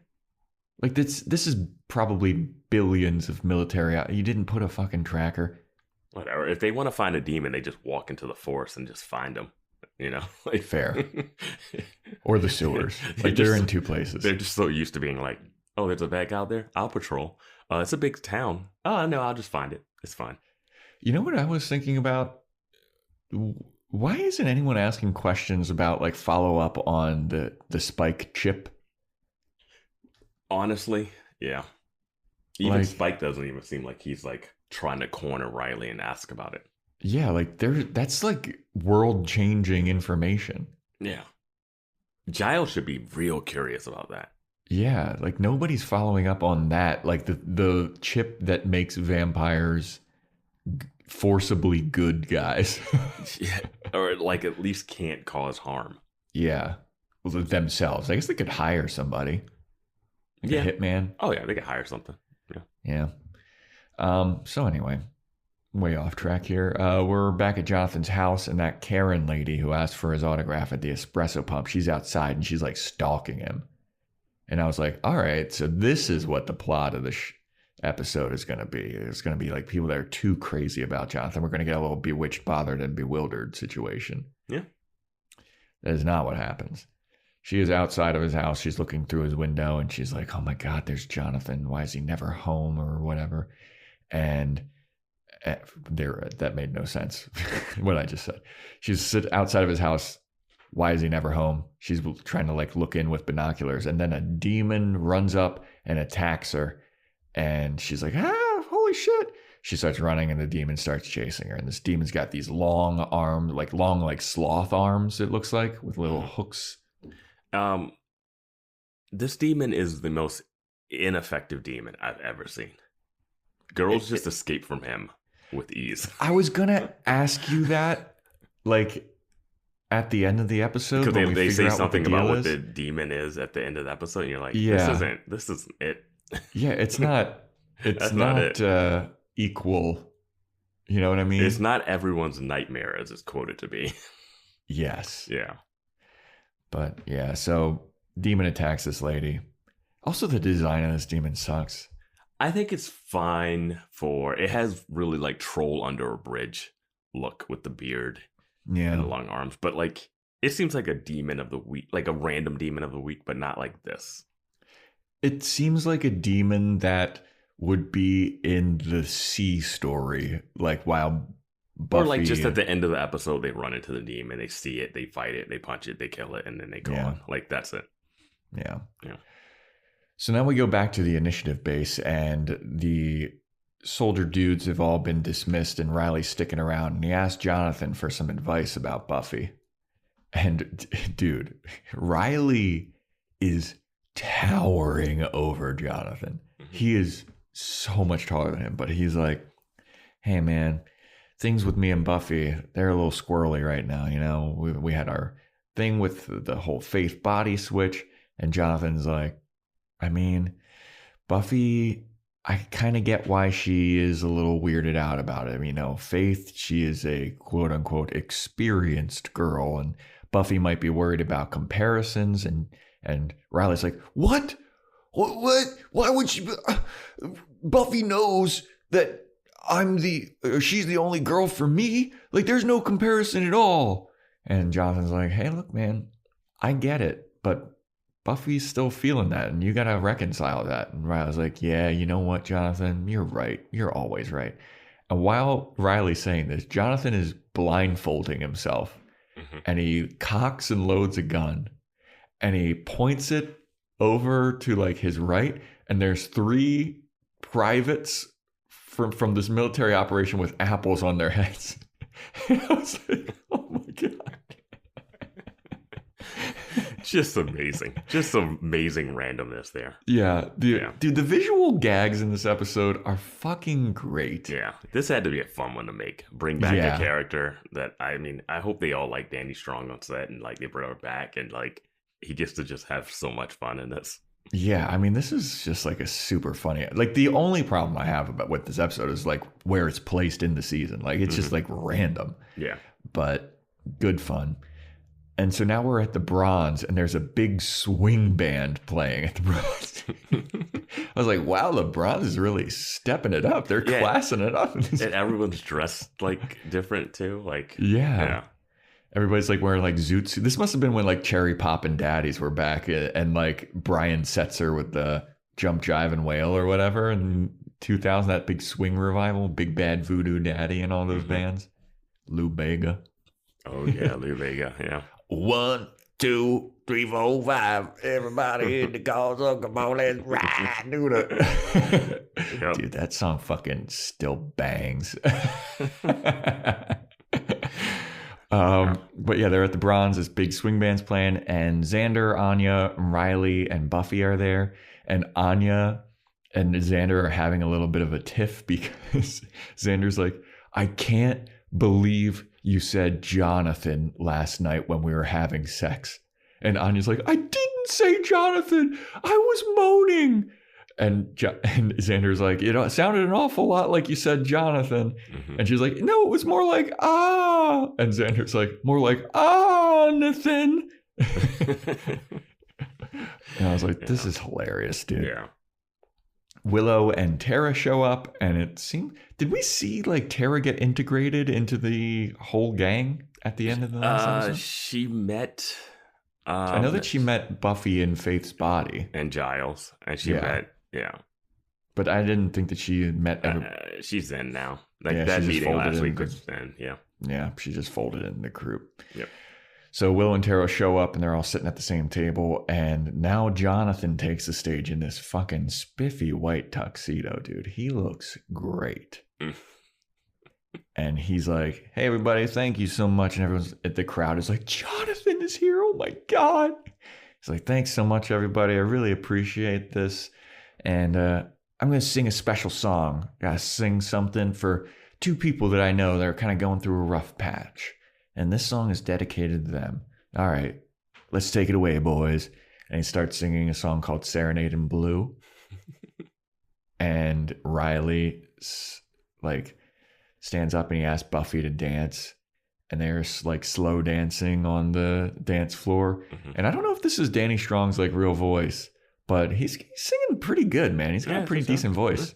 Like this is probably billions of military. You didn't put a fucking tracker. Whatever. If they want to find a demon, they just walk into the forest and just find them. You know, like, fair. Or the sewers. Like they're in two places. They're just so used to being like, oh, there's a bad guy out there. I'll patrol. It's a big town. Oh no, I'll just find it. It's fine. You know what I was thinking about? Why isn't anyone asking questions about like follow up on the Spike chip? Honestly, yeah. Even like, Spike doesn't even seem like he's like trying to corner Riley and ask about it. Yeah, like that's like world changing information. Yeah. Giles should be real curious about that. Yeah, like nobody's following up on that. Like the chip that makes vampires forcibly good guys. Yeah. Or like at least can't cause harm. Yeah. Well, themselves. I guess they could hire somebody. Like a hitman. Oh yeah, they could hire something. Yeah. So anyway, way off track here. We're back at Jonathan's house, and that Karen lady who asked for his autograph at the espresso pump, she's outside and she's like stalking him. And I was like, all right, so this is what the plot of the episode is going to be. It's going to be like people that are too crazy about Jonathan. We're going to get a little bewitched, bothered, and bewildered situation. Yeah. That is not what happens. She is outside of his house. She's looking through his window and she's like, oh my God, there's Jonathan. Why is he never home or whatever? And that made no sense. What I just said. She's outside of his house. Why is he never home? She's trying to like look in with binoculars. And then a demon runs up and attacks her. And she's like, holy shit. She starts running and the demon starts chasing her. And this demon's got these long arms, like sloth arms, it looks like, with little hooks. This demon is the most ineffective demon I've ever seen. Girls just escape from him with ease. I was gonna ask you that, like, at the end of the episode, because they say something about what the demon is at the end of the episode, and you're like, this isn't it. Yeah, it's not. It's not equal. You know what I mean? It's not everyone's nightmare as it's quoted to be. Yes. Yeah. But yeah, so demon attacks this lady. Also, the design of this demon sucks. I think it's fine it has really like troll under a bridge look with the beard and the long arms. But like, it seems like a demon of the week, like a random demon of the week, but not like this. It seems like a demon that would be in the C story, like while Buffy, or like just at the end of the episode, they run into the demon, they see it, they fight it, they punch it, they kill it, and then they go on. Like, that's it. Yeah. So now we go back to the initiative base, and the soldier dudes have all been dismissed, and Riley's sticking around, and he asks Jonathan for some advice about Buffy. And dude, Riley is towering over Jonathan. Mm-hmm. He is so much taller than him, but he's like, hey man, things with me and Buffy, they're a little squirrely right now. You know, we had our thing with the whole Faith body switch, and Jonathan's like, I mean, Buffy, I kind of get why she is a little weirded out about it. You know, Faith, she is a quote unquote experienced girl, and Buffy might be worried about comparisons. And Riley's like, what? Why would she? Buffy knows that she's the only girl for me. Like, there's no comparison at all. And Jonathan's like, hey, look, man, I get it, but Buffy's still feeling that, and you got to reconcile that. And Riley's like, yeah, you know what, Jonathan? You're right. You're always right. And while Riley's saying this, Jonathan is blindfolding himself, and he cocks and loads a gun, and he points it over to like his right, and there's 3 privates from this military operation with apples on their heads. And I was like, oh my God. Just amazing. Just amazing randomness there. Yeah. Dude, the visual gags in this episode are fucking great. Yeah. This had to be a fun one to make. Bring back a character that, I mean, I hope they all like Danny Strong on set, and like they bring her back, and like he gets to just have so much fun in this. Yeah, I mean, this is just like a super funny. Like, the only problem I have with this episode is like where it's placed in the season. Like, it's just like random. Yeah. But good fun. And so now we're at the Bronze, and there's a big swing band playing at the Bronze. I was like, wow, the Bronze is really stepping it up. They're classing it up. And everyone's dressed like different too. Like yeah. Everybody's like wearing like zoot suits. This must have been when like Cherry Poppin' Daddies were back, and like Brian Setzer with the Jump, Jive, and Wail or whatever in 2000, that big swing revival, Big Bad Voodoo Daddy and all those bands. Lou Bega. Oh yeah, Lou Bega, yeah. 1, 2, 3, 4, 5. Everybody in the cars, come on, let's ride, do that. Yep. Dude, that song fucking still bangs. But yeah, they're at the Bronze. This big swing band's playing, and Xander, Anya, Riley, and Buffy are there. And Anya and Xander are having a little bit of a tiff because Xander's like, I can't believe you said Jonathan last night when we were having sex. And Anya's like, I didn't say Jonathan. I was moaning. And Xander's like, it sounded an awful lot like you said Jonathan. Mm-hmm. And she's like, no, it was more like, ah. And Xander's like, more like, ah, Nathan. And I was like, this is hilarious, dude. Yeah. Willow and Tara show up, and it seemed, did we see like Tara get integrated into the whole gang at the end of the last episode? She met I know that she met Buffy in Faith's body and Giles, and she met but I didn't think that she had met she's in now, like that meeting last week was in. Yeah, she just folded in the group. Yep. So Willow and Tara show up, and they're all sitting at the same table. And now Jonathan takes the stage in this fucking spiffy white tuxedo, dude. He looks great. And he's like, hey, everybody, thank you so much. And everyone's at the crowd is like, Jonathan is here. Oh, my God. He's like, thanks so much, everybody. I really appreciate this. And I'm going to sing a special song. Got to sing something for 2 people that I know that are kind of going through a rough patch. And this song is dedicated to them. All right, let's take it away, boys. And he starts singing a song called Serenade in Blue. And Riley like stands up and he asks Buffy to dance. And they're like slow dancing on the dance floor. Mm-hmm. And I don't know if this is Danny Strong's like real voice, but he's singing pretty good, man. He's got a pretty decent voice.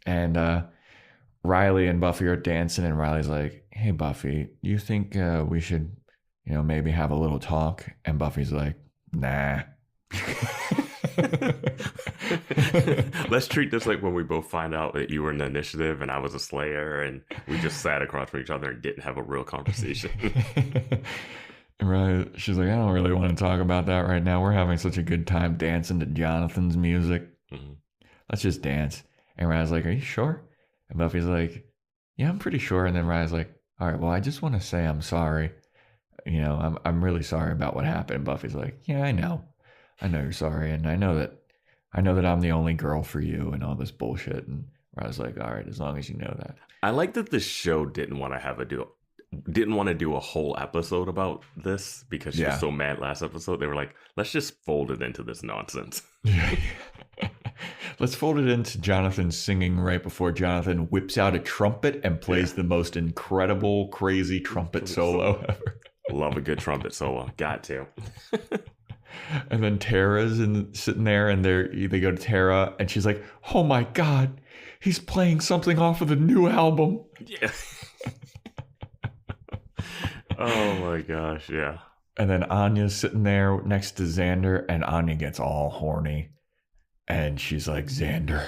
And Riley and Buffy are dancing, and Riley's like, hey, Buffy, you think we should, maybe have a little talk? And Buffy's like, nah. Let's treat this like when we both find out that you were in the initiative and I was a slayer, and we just sat across from each other and didn't have a real conversation. And Riley, she's like, I don't really want to talk about that right now. We're having such a good time dancing to Jonathan's music. Mm-hmm. Let's just dance. And Riley's like, are you sure? And Buffy's like, yeah, I'm pretty sure. And then Riley's like, all right, well, I just want to say I'm sorry. I'm really sorry about what happened. And Buffy's like, yeah, I know you're sorry. And I know that I'm the only girl for you and all this bullshit. And Riley's like, all right, as long as you know that. I like that the show didn't want to do a whole episode about this because she was so mad last episode. They were like, let's just fold it into this nonsense. Let's fold it into Jonathan singing right before Jonathan whips out a trumpet and plays the most incredible, crazy trumpet solo ever. Love a good trumpet solo. Got to. And then Tara's sitting there, and they go to Tara, and she's like, oh my God, he's playing something off of the new album. Yeah. Oh my gosh, yeah. And then Anya's sitting there next to Xander, and Anya gets all horny. And she's like, Xander,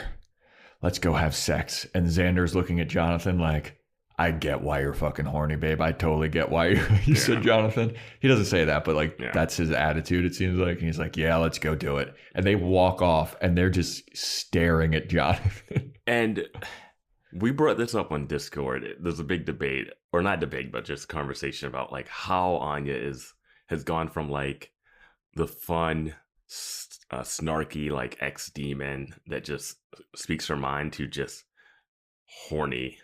let's go have sex. And Xander's looking at Jonathan like, I get why you're fucking horny, babe. I totally get why you said Jonathan. He doesn't say that, but that's his attitude, it seems like. And he's like, yeah, let's go do it. And they walk off, and they're just staring at Jonathan. And we brought this up on Discord. There's a big debate, or not debate, but just conversation about like how Anya has gone from like the fun, snarky like ex-demon that just speaks her mind to just horny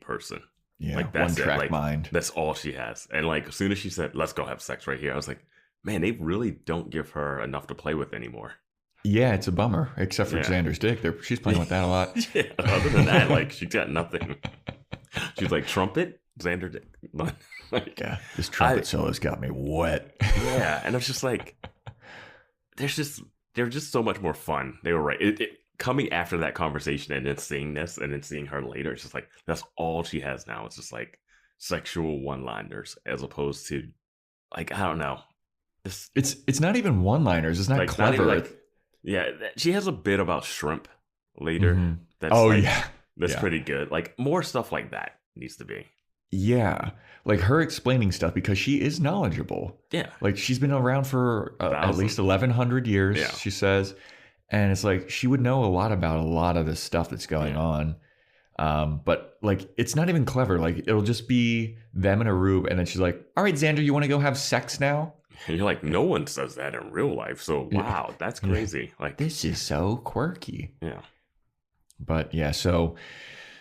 person. Yeah, like that's one track like, mind. That's all she has. And like as soon as she said, let's go have sex right here, I was like, man, they really don't give her enough to play with anymore. Yeah, it's a bummer, except for Xander's dick. She's playing with that a lot. Yeah, other than that, like she's got nothing. She's like, trumpet? Xander did. Like, yeah, this trumpet solo's got me wet. Yeah, and it's just like, they're just so much more fun. They were right. Coming after that conversation and then seeing this and then seeing her later, it's just like, that's all she has now. It's just like sexual one-liners as opposed to, like, I don't know. It's not even one-liners. It's not like, clever. Not even, yeah, she has a bit about shrimp later. Mm-hmm. That's that's pretty good. Like, more stuff like that needs to be. Yeah, like her explaining stuff because she is knowledgeable. Yeah, like she's been around for at least 1,100 years. Yeah. She says, and it's like she would know a lot about a lot of this stuff that's going on. But like it's not even clever. Like it'll just be them in a room, and then she's like, "All right, Xander, you want to go have sex now?" And you're like, no one says that in real life. So wow, that's crazy. Like this is so quirky. Yeah, but yeah, so.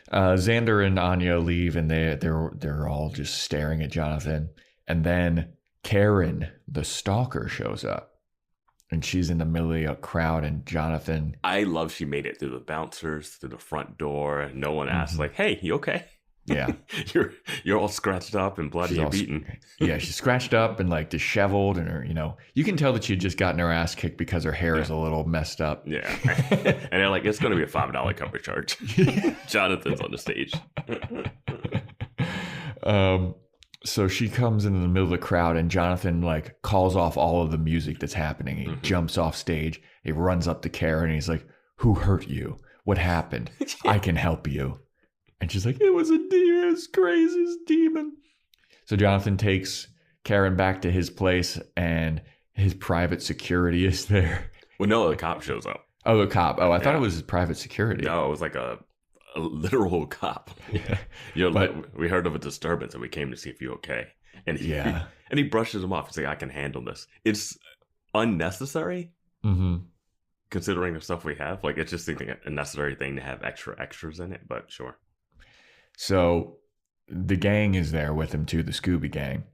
Xander and Anya leave, and they're all just staring at Jonathan. And then Karen, the stalker, shows up, and she's in the middle of a crowd. And Jonathan, I love she made it through the bouncers, through the front door. No one asked, like, "Hey, you okay?" Yeah, you're all scratched up and bloody and beaten. Yeah, she's scratched up and like disheveled, and her, you can tell that she had just gotten her ass kicked because her hair is a little messed up. Yeah, and they're like, it's going to be a $5 cover charge. Jonathan's on the stage. So she comes into the middle of the crowd, and Jonathan like calls off all of the music that's happening. He jumps off stage. He runs up to Karen, and he's like, "Who hurt you? What happened? I can help you." And she's like, "It was a demon, it's crazy demon." So Jonathan takes Karen back to his place, and his private security is there. Well, no, the cop shows up. Oh, the cop. Oh, I thought it was his private security. No, it was like a literal cop. Yeah. But we heard of a disturbance, and we came to see if you're okay. And he brushes him off. He's like, "I can handle this." It's unnecessary. Mm-hmm. Considering the stuff we have. Like, it's just a necessary thing to have extras in it, but sure. So the gang is there with him too, the Scooby gang.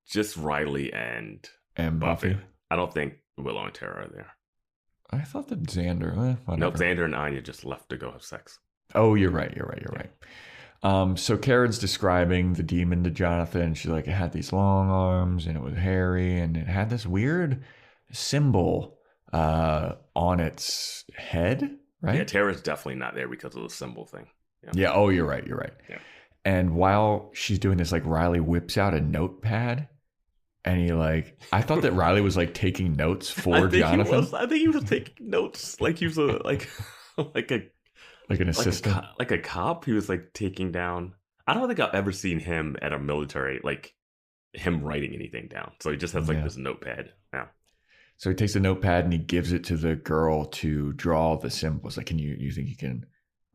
Just Riley and Buffy. I don't think Willow and Tara are there. I thought that Xander. No, Xander and Anya just left to go have sex. Oh, you're right. So Karen's describing the demon to Jonathan. She's like, it had these long arms and it was hairy and it had this weird symbol on its head, right? Yeah, Tara's definitely not there because of the symbol thing. Yeah. Oh, you're right. Yeah. And while she's doing this, like Riley whips out a notepad, and I thought that Riley was like taking notes for Jonathan. I think he was taking notes, like he was like an assistant, like a cop. He was like taking down. I don't think I've ever seen him at a military, like him writing anything down. So he just has this notepad. Yeah. So he takes a notepad and he gives it to the girl to draw the symbols. Like, you think you can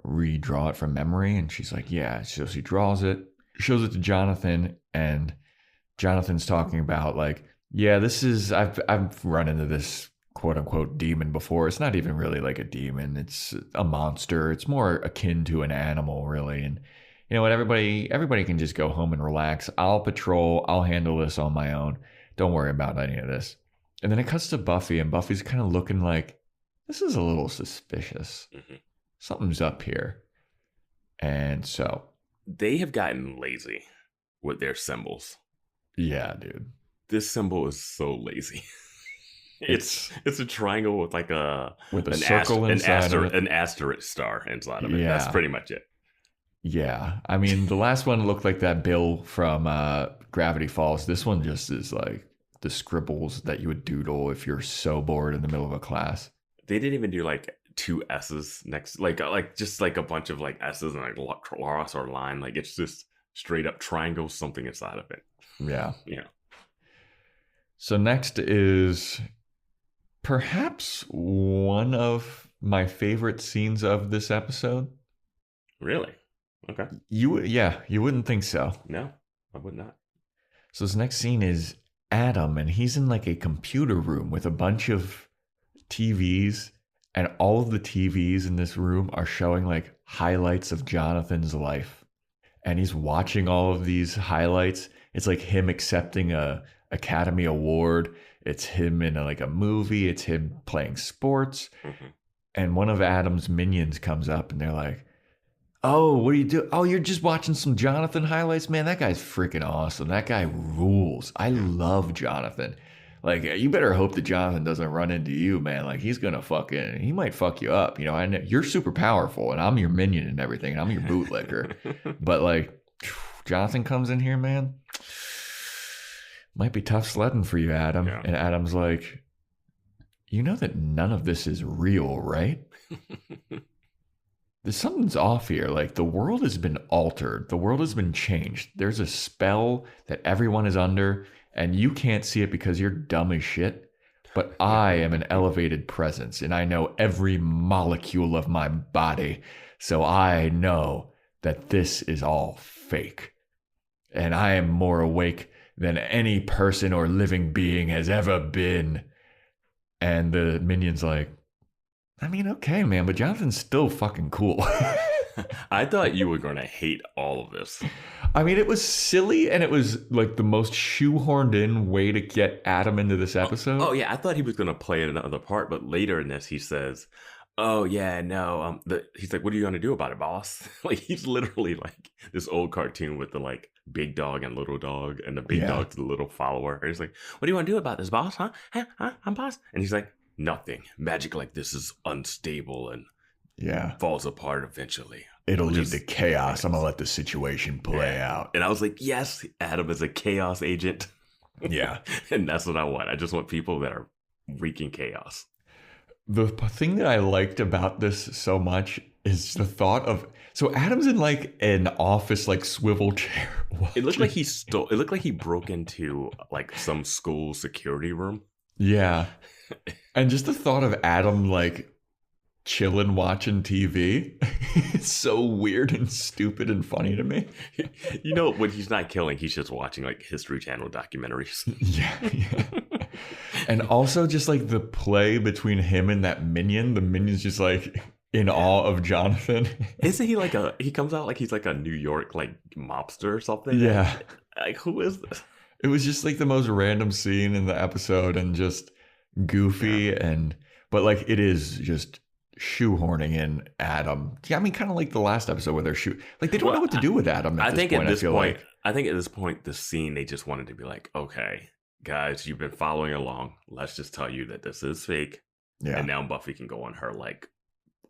redraw it from memory? And she's like, yeah. So she draws it, shows it to Jonathan, and Jonathan's talking about like, yeah, this is, I've run into this quote unquote demon before. It's not even really like a demon. It's a monster. It's more akin to an animal, really. And you know what? Everybody can just go home and relax. I'll patrol. I'll handle this on my own. Don't worry about any of this. And then it cuts to Buffy, and Buffy's kind of looking like, this is a little suspicious. Mm-hmm. Something's up here. And so they have gotten lazy with their symbols. Yeah, dude. This symbol is so lazy. It's a triangle with like a circle inside of it. An asterisk star inside of it. Yeah. That's pretty much it. Yeah. I mean, the last one looked like that Bill from Gravity Falls. This one just is like the scribbles that you would doodle if you're so bored in the middle of a class. They didn't even do like two S's next, like just like a bunch of like S's and like cross or line. Like it's just straight up triangle, something inside of it. Yeah. Yeah. So next is perhaps one of my favorite scenes of this episode. Really? Okay. You wouldn't think so. No, I would not. So this next scene is Adam, and he's in like a computer room with a bunch of TVs, and all of the TVs in this room are showing like highlights of Jonathan's life. And he's watching all of these highlights. It's like him accepting a Academy Award. It's him in a movie. It's him playing sports. Mm-hmm. And one of Adam's minions comes up and they're like, Oh, what do you do? Oh, you're just watching some Jonathan highlights? Man, that guy's freaking awesome. That guy rules. I love Jonathan. Like, you better hope that Jonathan doesn't run into you, man. Like, he might fuck you up. You know, I know you're super powerful and I'm your minion and everything. And I'm your bootlicker. But like, Jonathan comes in here, man. Might be tough sledding for you, Adam. Yeah. And Adam's like, you know that none of this is real, right? Something's off here. Like, the world has been altered. The world has been changed. There's a spell that everyone is under, and you can't see it because you're dumb as shit. But I am an elevated presence, and I know every molecule of my body. So I know that this is all fake. And I am more awake than any person or living being has ever been. And the minion's like, I mean, okay, man, but Jonathan's still fucking cool. I thought you were going to hate all of this. I mean, it was silly, and it was like the most shoehorned in way to get Adam into this episode. Oh yeah, I thought he was going to play another part, but later in this, he says, oh yeah, no. He's like, what are you going to do about it, boss? Like, he's literally like this old cartoon with the like big dog and little dog, and the big dog's the little follower. And he's like, what do you want to do about this, boss? Huh? I'm boss. And he's like, nothing. Magic like this is unstable and falls apart eventually. It'll lead to chaos. I'm going to let the situation play out. And I was like, yes, Adam is a chaos agent. Yeah. And that's what I want. I just want people that are wreaking chaos. The thing that I liked about this so much is the thought of, so Adam's in like an office, like swivel chair. It looked like he broke into like some school security room. Yeah. And just the thought of Adam like chilling watching TV, it's so weird and stupid and funny to me. You know, when he's not killing, he's just watching like History Channel documentaries. Yeah. And also just like the play between him and that minion. The minion's just like in awe of Jonathan. Isn't he like he comes out like he's like a New York like mobster or something? Yeah. Like, who is this? It was just like the most random scene in the episode and just goofy but like it is just shoehorning in Adam. Yeah, I mean, kind of like the last episode where they're they don't know what to do with Adam at this point. I think at this point, the scene, they just wanted to be like, okay, guys, you've been following along. Let's just tell you that this is fake. Yeah. And now Buffy can go on her like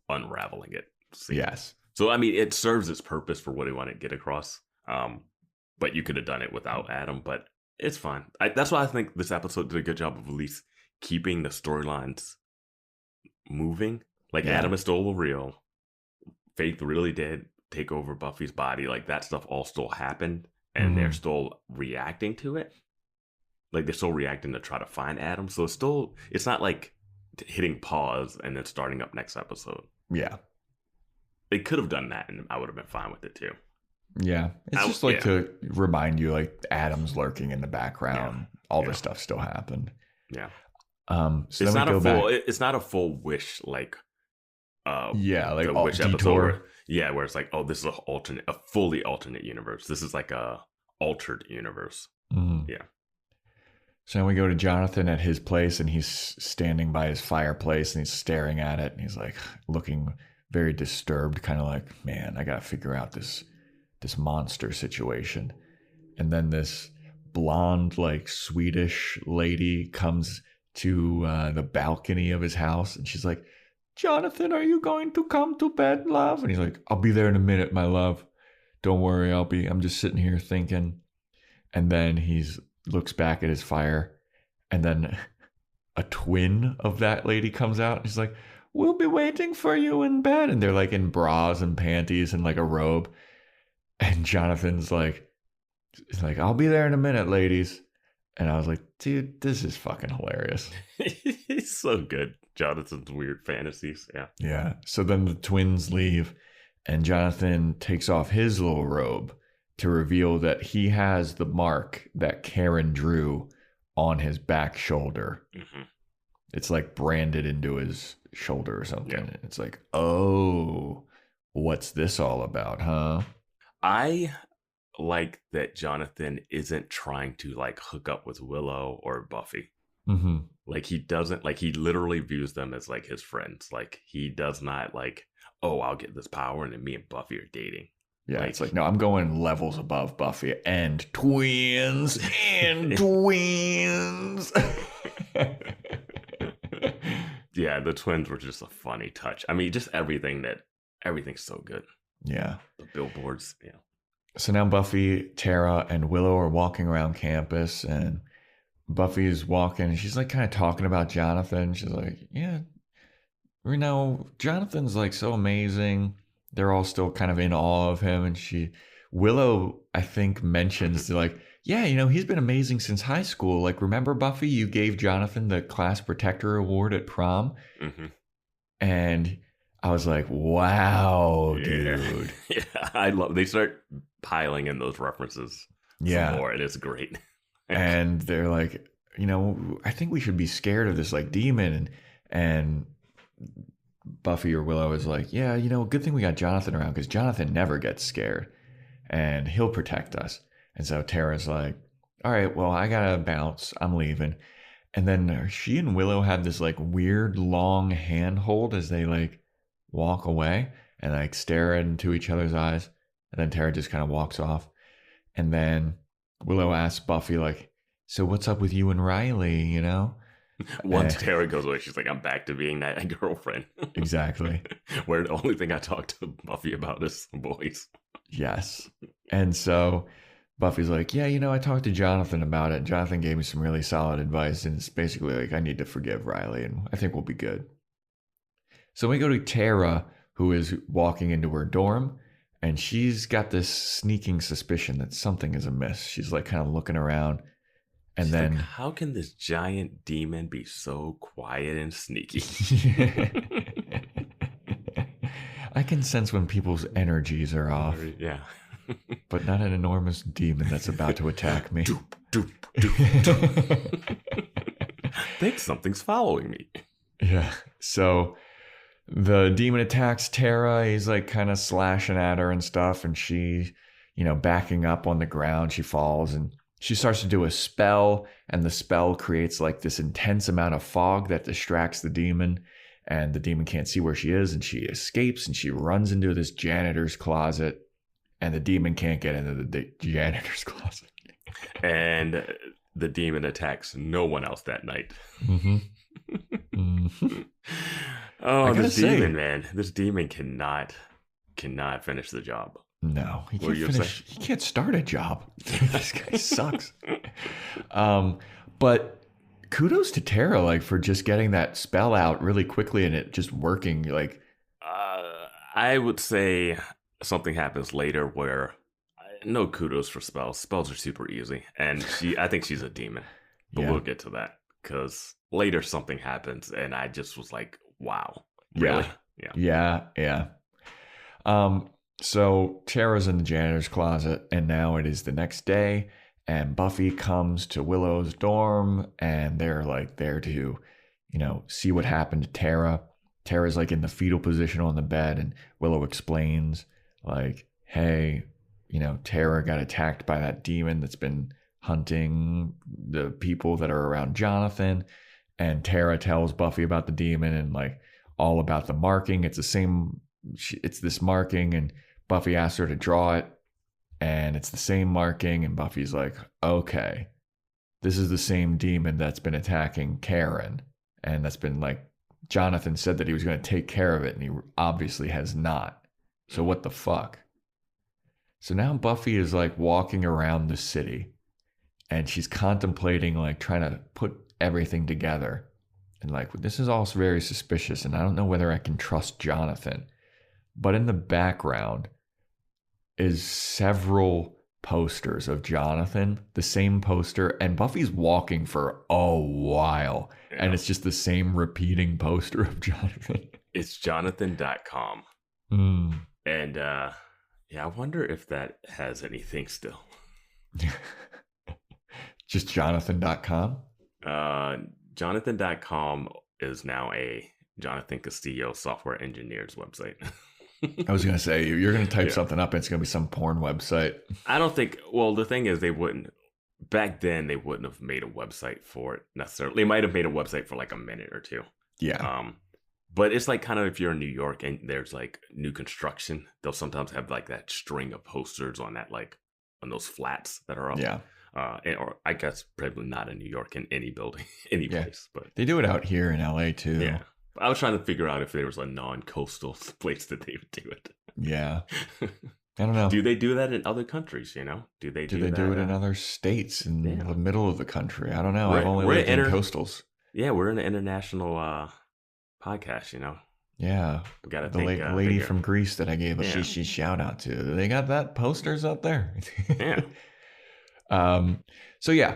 unraveling it scene. Yes. So, I mean, it serves its purpose for what they want to get across. But you could have done it without Adam, but it's fine. That's why I think this episode did a good job of at least keeping the storylines moving. Like, Adam is still real. Faith really did take over Buffy's body. Like, that stuff all still happened, and they're still reacting to it. Like, they're still reacting to try to find Adam. So it's not like hitting pause and then starting up next episode. Yeah. They could have done that, and I would have been fine with it too. Yeah. It's just like to remind you, like, Adam's lurking in the background. Yeah. All this stuff still happened. Yeah. So it's not a full Wish, like, like the Wish detour. episode where it's like, oh, this is a fully alternate universe. This is like a altered universe. Mm-hmm. Yeah. So then we go to Jonathan at his place, and he's standing by his fireplace, and he's staring at it, and he's like looking very disturbed, kind of like, man, I gotta figure out this monster situation. And then this blonde, like, Swedish lady comes to the balcony of his house, and she's like, Jonathan, are you going to come to bed, love? And he's like, I'll be there in a minute, my love. Don't worry, I'm just sitting here thinking. And then he looks back at his fire, and then a twin of that lady comes out, and he's like, we'll be waiting for you in bed. And they're like in bras and panties and like a robe. And Jonathan's like, I'll be there in a minute, ladies. And I was like, dude, this is fucking hilarious. He's so good. Jonathan's weird fantasies. Yeah. Yeah. So then the twins leave, and Jonathan takes off his little robe to reveal that he has the mark that Karen drew on his back shoulder. Mm-hmm. It's like branded into his shoulder or something. Yeah. It's like, oh, what's this all about, huh? I like that Jonathan isn't trying to like hook up with Willow or Buffy. Mm-hmm. Like, he doesn't, like, he literally views them as like his friends. Like, he does not like, oh, I'll get this power, and then me and Buffy are dating. Yeah, it's like, no, I'm going levels above Buffy and twins and twins. Yeah, the twins were just a funny touch. I mean, just everything's so good. Yeah. The billboards, yeah. So now Buffy, Tara, and Willow are walking around campus, and Buffy's walking, and she's like kind of talking about Jonathan. She's like, yeah, Jonathan's like so amazing. They're all still kind of in awe of him. And Willow, I think, mentions like, yeah, he's been amazing since high school. Like, remember, Buffy, you gave Jonathan the class protector award at prom? Mm-hmm. And I was like, wow, dude. Yeah, they start piling in those references. Yeah. More, and it's great. And they're like, I think we should be scared of this like demon. And Buffy or Willow is like, yeah, good thing we got Jonathan around, because Jonathan never gets scared and he'll protect us. And so Tara's like, all right, well, I gotta bounce. I'm leaving. And then she and Willow have this like weird long handhold as they like walk away and like stare into each other's eyes. And then Tara just kind of walks off. And then Willow asks Buffy, like, so what's up with you and Riley, Once Tara goes away, she's like, I'm back to being that girlfriend. Exactly. Where the only thing I talk to Buffy about is boys. Yes. And so Buffy's like, yeah, I talked to Jonathan about it. Jonathan gave me some really solid advice. And it's basically like, I need to forgive Riley and I think we'll be good. So we go to Tara, who is walking into her dorm. And she's got this sneaking suspicion that something is amiss. She's like kind of looking around. And she's then, like, how can this giant demon be so quiet and sneaky? I can sense when people's energies are off. Yeah. But not an enormous demon that's about to attack me. Doop, doop, doop, doop. I think something's following me. Yeah. So the demon attacks Tara. He's like kind of slashing at her and stuff. And she, backing up on the ground, she falls and she starts to do a spell. And the spell creates like this intense amount of fog that distracts the demon. And the demon can't see where she is. And she escapes and she runs into this janitor's closet. And the demon can't get into the janitor's closet. And the demon attacks no one else that night. Mm-hmm. Mm-hmm. Oh, this demon, man. This demon cannot finish the job. No, he can't finish. He can't start a job. This guy sucks. But kudos to Tara, like, for just getting that spell out really quickly and it just working. Like, I would say something happens later where no kudos for spells. Spells are super easy, and I think she's a demon. But we'll get to that because later something happens, and I just was like, wow, really? Yeah. So Tara's in the janitor's closet, and now it is the next day, and Buffy comes to Willow's dorm, and they're like there to, see what happened to Tara. Tara's like in the fetal position on the bed, and Willow explains, like, hey, Tara got attacked by that demon that's been hunting the people that are around Jonathan. And Tara tells Buffy about the demon and like all about the marking. It's this marking, and Buffy asks her to draw it, and it's the same marking. And Buffy's like, okay, this is the same demon that's been attacking Karen. And that's been like, Jonathan said that he was going to take care of it, and he obviously has not. So what the fuck? So now Buffy is like walking around the city, and she's contemplating like trying to put everything together. And like, this is all very suspicious, and I don't know whether I can trust Jonathan. But in the background is several posters of Jonathan, the same poster, and Buffy's walking for a while. Yeah. And it's just the same repeating poster of Jonathan. It's jonathan.com. And I wonder if that has anything still. Just jonathan.com? Jonathan.com is now a Jonathan Castillo software engineer's website. I was going to say, you're going to type something up and it's going to be some porn website. I don't think, well, the thing is back then they wouldn't have made a website for it necessarily. They might have made a website for like a minute or two. Yeah. But it's like kind of if you're in New York and there's like new construction, they'll sometimes have like that string of posters on that, like on those flats that are up. Yeah. Or I guess probably not in New York in any building, any place. But they do it out here in LA too. Yeah. I was trying to figure out if there was a non-coastal place that they would do it. Yeah. I don't know. Do they do that in other countries, you know? Do they do it in other states in the middle of the country? I don't know. I've only lived in coastals. Yeah, we're in an international podcast, you know? Yeah. We gotta the lady from Greece that I gave a she shout out to. They got that posters up there. Yeah. So yeah,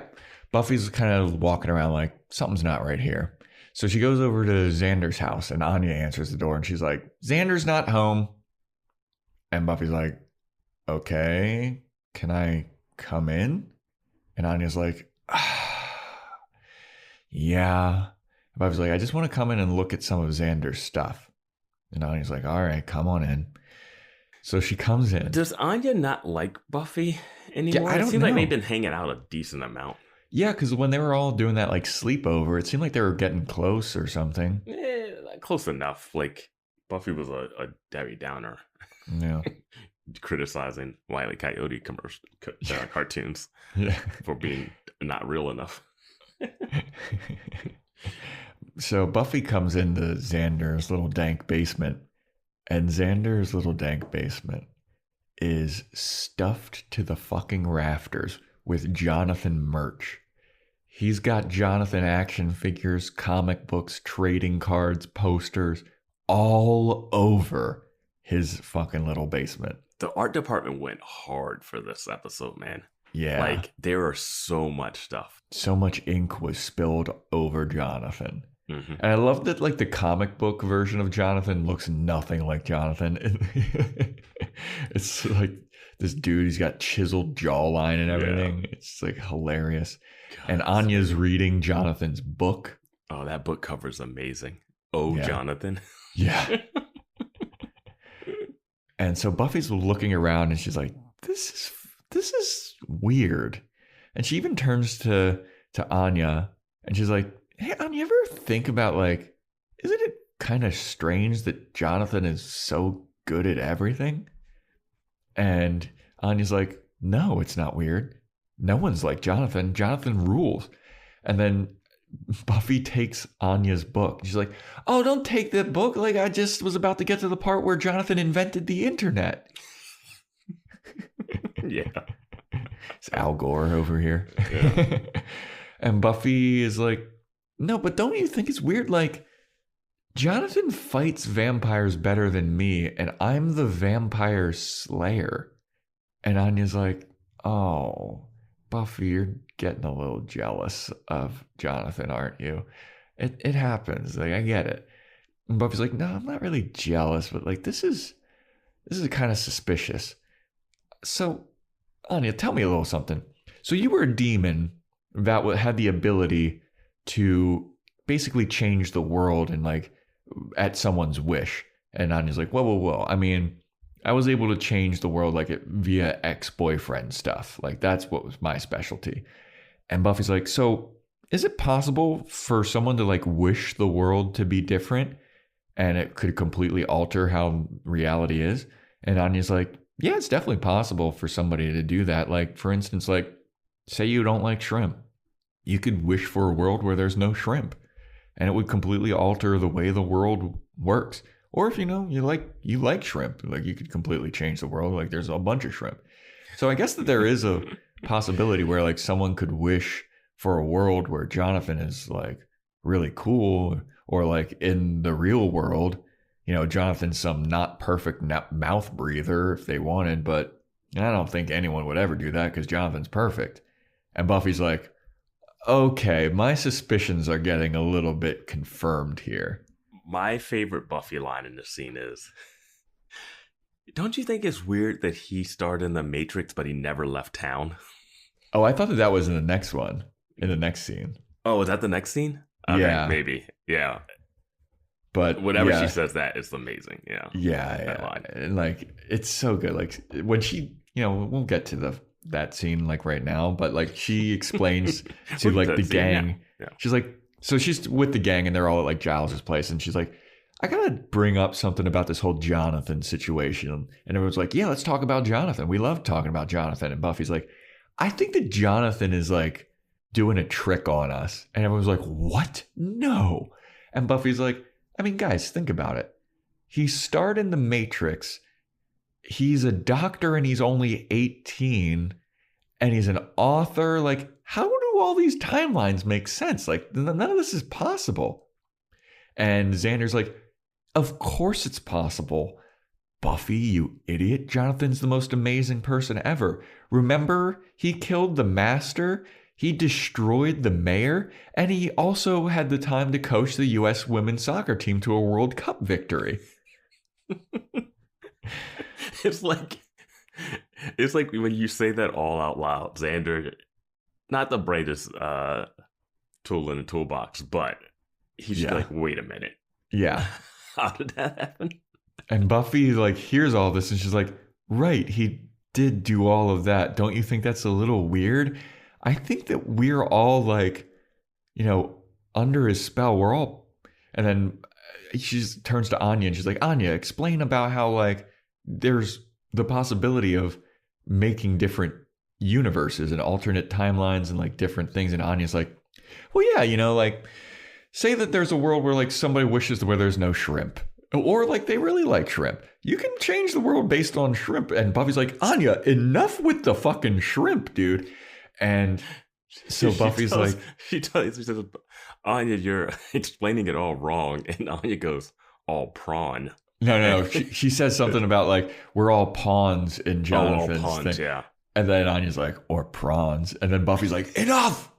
Buffy's kind of walking around like something's not right here. So she goes over to Xander's house and Anya answers the door and she's like, Xander's not home. And Buffy's like, okay, can I come in? And Anya's like, yeah. And Buffy's like, I just want to come in and look at some of Xander's stuff. And Anya's like, all right, come on in. So she comes in. Does Anya not like Buffy anymore? Yeah, I don't it seems know. like they've been hanging out a decent amount. Yeah, because when they were all doing that like sleepover, it seemed like they were getting close or something. Close enough. Like Buffy was a Debbie Downer. Yeah. Criticizing Wile E. Coyote cartoons for being not real enough. So Buffy comes into Xander's little dank basement, and Xander's little dank basement is stuffed to the fucking rafters with Jonathan merch. He's got Jonathan action figures, comic books, trading cards, posters all over his fucking little basement. The art department went hard for this episode, man. Yeah. Like, there are so much stuff. So much ink was spilled over Jonathan. Mm-hmm. And I love that, like, the comic book version of Jonathan looks nothing like Jonathan. It's like this dude, he's got chiseled jawline and everything. Yeah. It's, like, hilarious. God, and Anya's reading Jonathan's book. Oh, that book cover is amazing. Oh, yeah. Jonathan. Yeah. And so Buffy's looking around and she's like, this is weird. And she even turns to Anya and she's like, hey, Anya, you ever think about, like, isn't it kind of strange that Jonathan is so good at everything? And Anya's like, no, it's not weird. No one's like Jonathan. Jonathan rules. And then Buffy takes Anya's book. She's like, oh, don't take that book. Like, I just was about to get to the part where Jonathan invented the internet. Yeah. It's Al Gore over here. Yeah. And Buffy is like, no, but don't you think it's weird? Like, Jonathan fights vampires better than me, and I'm the vampire slayer. And Anya's like, oh, Buffy, you're getting a little jealous of Jonathan, aren't you? It happens. Like, I get it. And Buffy's like, no, I'm not really jealous, but like this is kind of suspicious. So, Anya, tell me a little something. So you were a demon that had the ability to basically change the world and like at someone's wish. And Anya's like, whoa. I mean, I was able to change the world like via ex-boyfriend stuff. Like that's what was my specialty. And Buffy's like, so is it possible for someone to like wish the world to be different and it could completely alter how reality is? And Anya's like, yeah, it's definitely possible for somebody to do that. Like, for instance, like say you don't like shrimp. You could wish for a world where there's no shrimp and it would completely alter the way the world works. Or if, you know, you like shrimp, like you could completely change the world. Like there's a bunch of shrimp. So I guess that there is a possibility where like someone could wish for a world where Jonathan is like really cool, or like in the real world, you know, Jonathan's some not perfect mouth breather if they wanted, but I don't think anyone would ever do that because Jonathan's perfect. And Buffy's like, okay, my suspicions are getting a little bit confirmed here. My favorite Buffy line in this scene is, don't you think it's weird that he starred in The Matrix, but he never left town? Oh, I thought that was in the next one, in the next scene. Oh, is that the next scene? Okay, yeah. Maybe. Yeah. But whenever she says that, it's amazing. Yeah. Yeah. Line. And like, it's so good. Like when she, you know, we'll get to that scene like right now, but like she explains to like the gang, yeah. She's like, so she's with the gang and they're all at like Giles's place. And she's like, I gotta bring up something about this whole Jonathan situation. And everyone's like, yeah, let's talk about Jonathan. We love talking about Jonathan. And Buffy's like, I think that Jonathan is like doing a trick on us. And everyone's like, what? No. And Buffy's like, I mean, guys, think about it. He starred in The Matrix. He's a doctor and he's only 18. And he's an author. Like, how do all these timelines make sense? Like, none of this is possible. And Xander's like, of course it's possible. Buffy, you idiot. Jonathan's the most amazing person ever. Remember, he killed the master, he destroyed the mayor, and he also had the time to coach the U.S. women's soccer team to a World Cup victory. It's like when you say that all out loud, Xander, not the brightest tool in the toolbox, but he's like, wait a minute. Yeah. How did that happen? And Buffy like hears all this and she's like, right, he did do all of that. Don't you think that's a little weird? I think that we're all like, you know, under his spell. We're all, and then she turns to Anya and she's like, Anya, explain about how like there's the possibility of making different universes and alternate timelines and like different things. And Anya's like, well, yeah, you know, like say that there's a world where like somebody wishes where there's no shrimp, or like they really like shrimp. You can change the world based on shrimp. And Buffy's like, Anya, enough with the fucking shrimp, dude. And so Buffy's like, she says, Anya, you're explaining it all wrong. And Anya goes, all prawn. No. She says something about like, we're all pawns in Jonathan's all pawns, thing. Yeah. And then Anya's like, or prawns. And then Buffy's like, enough.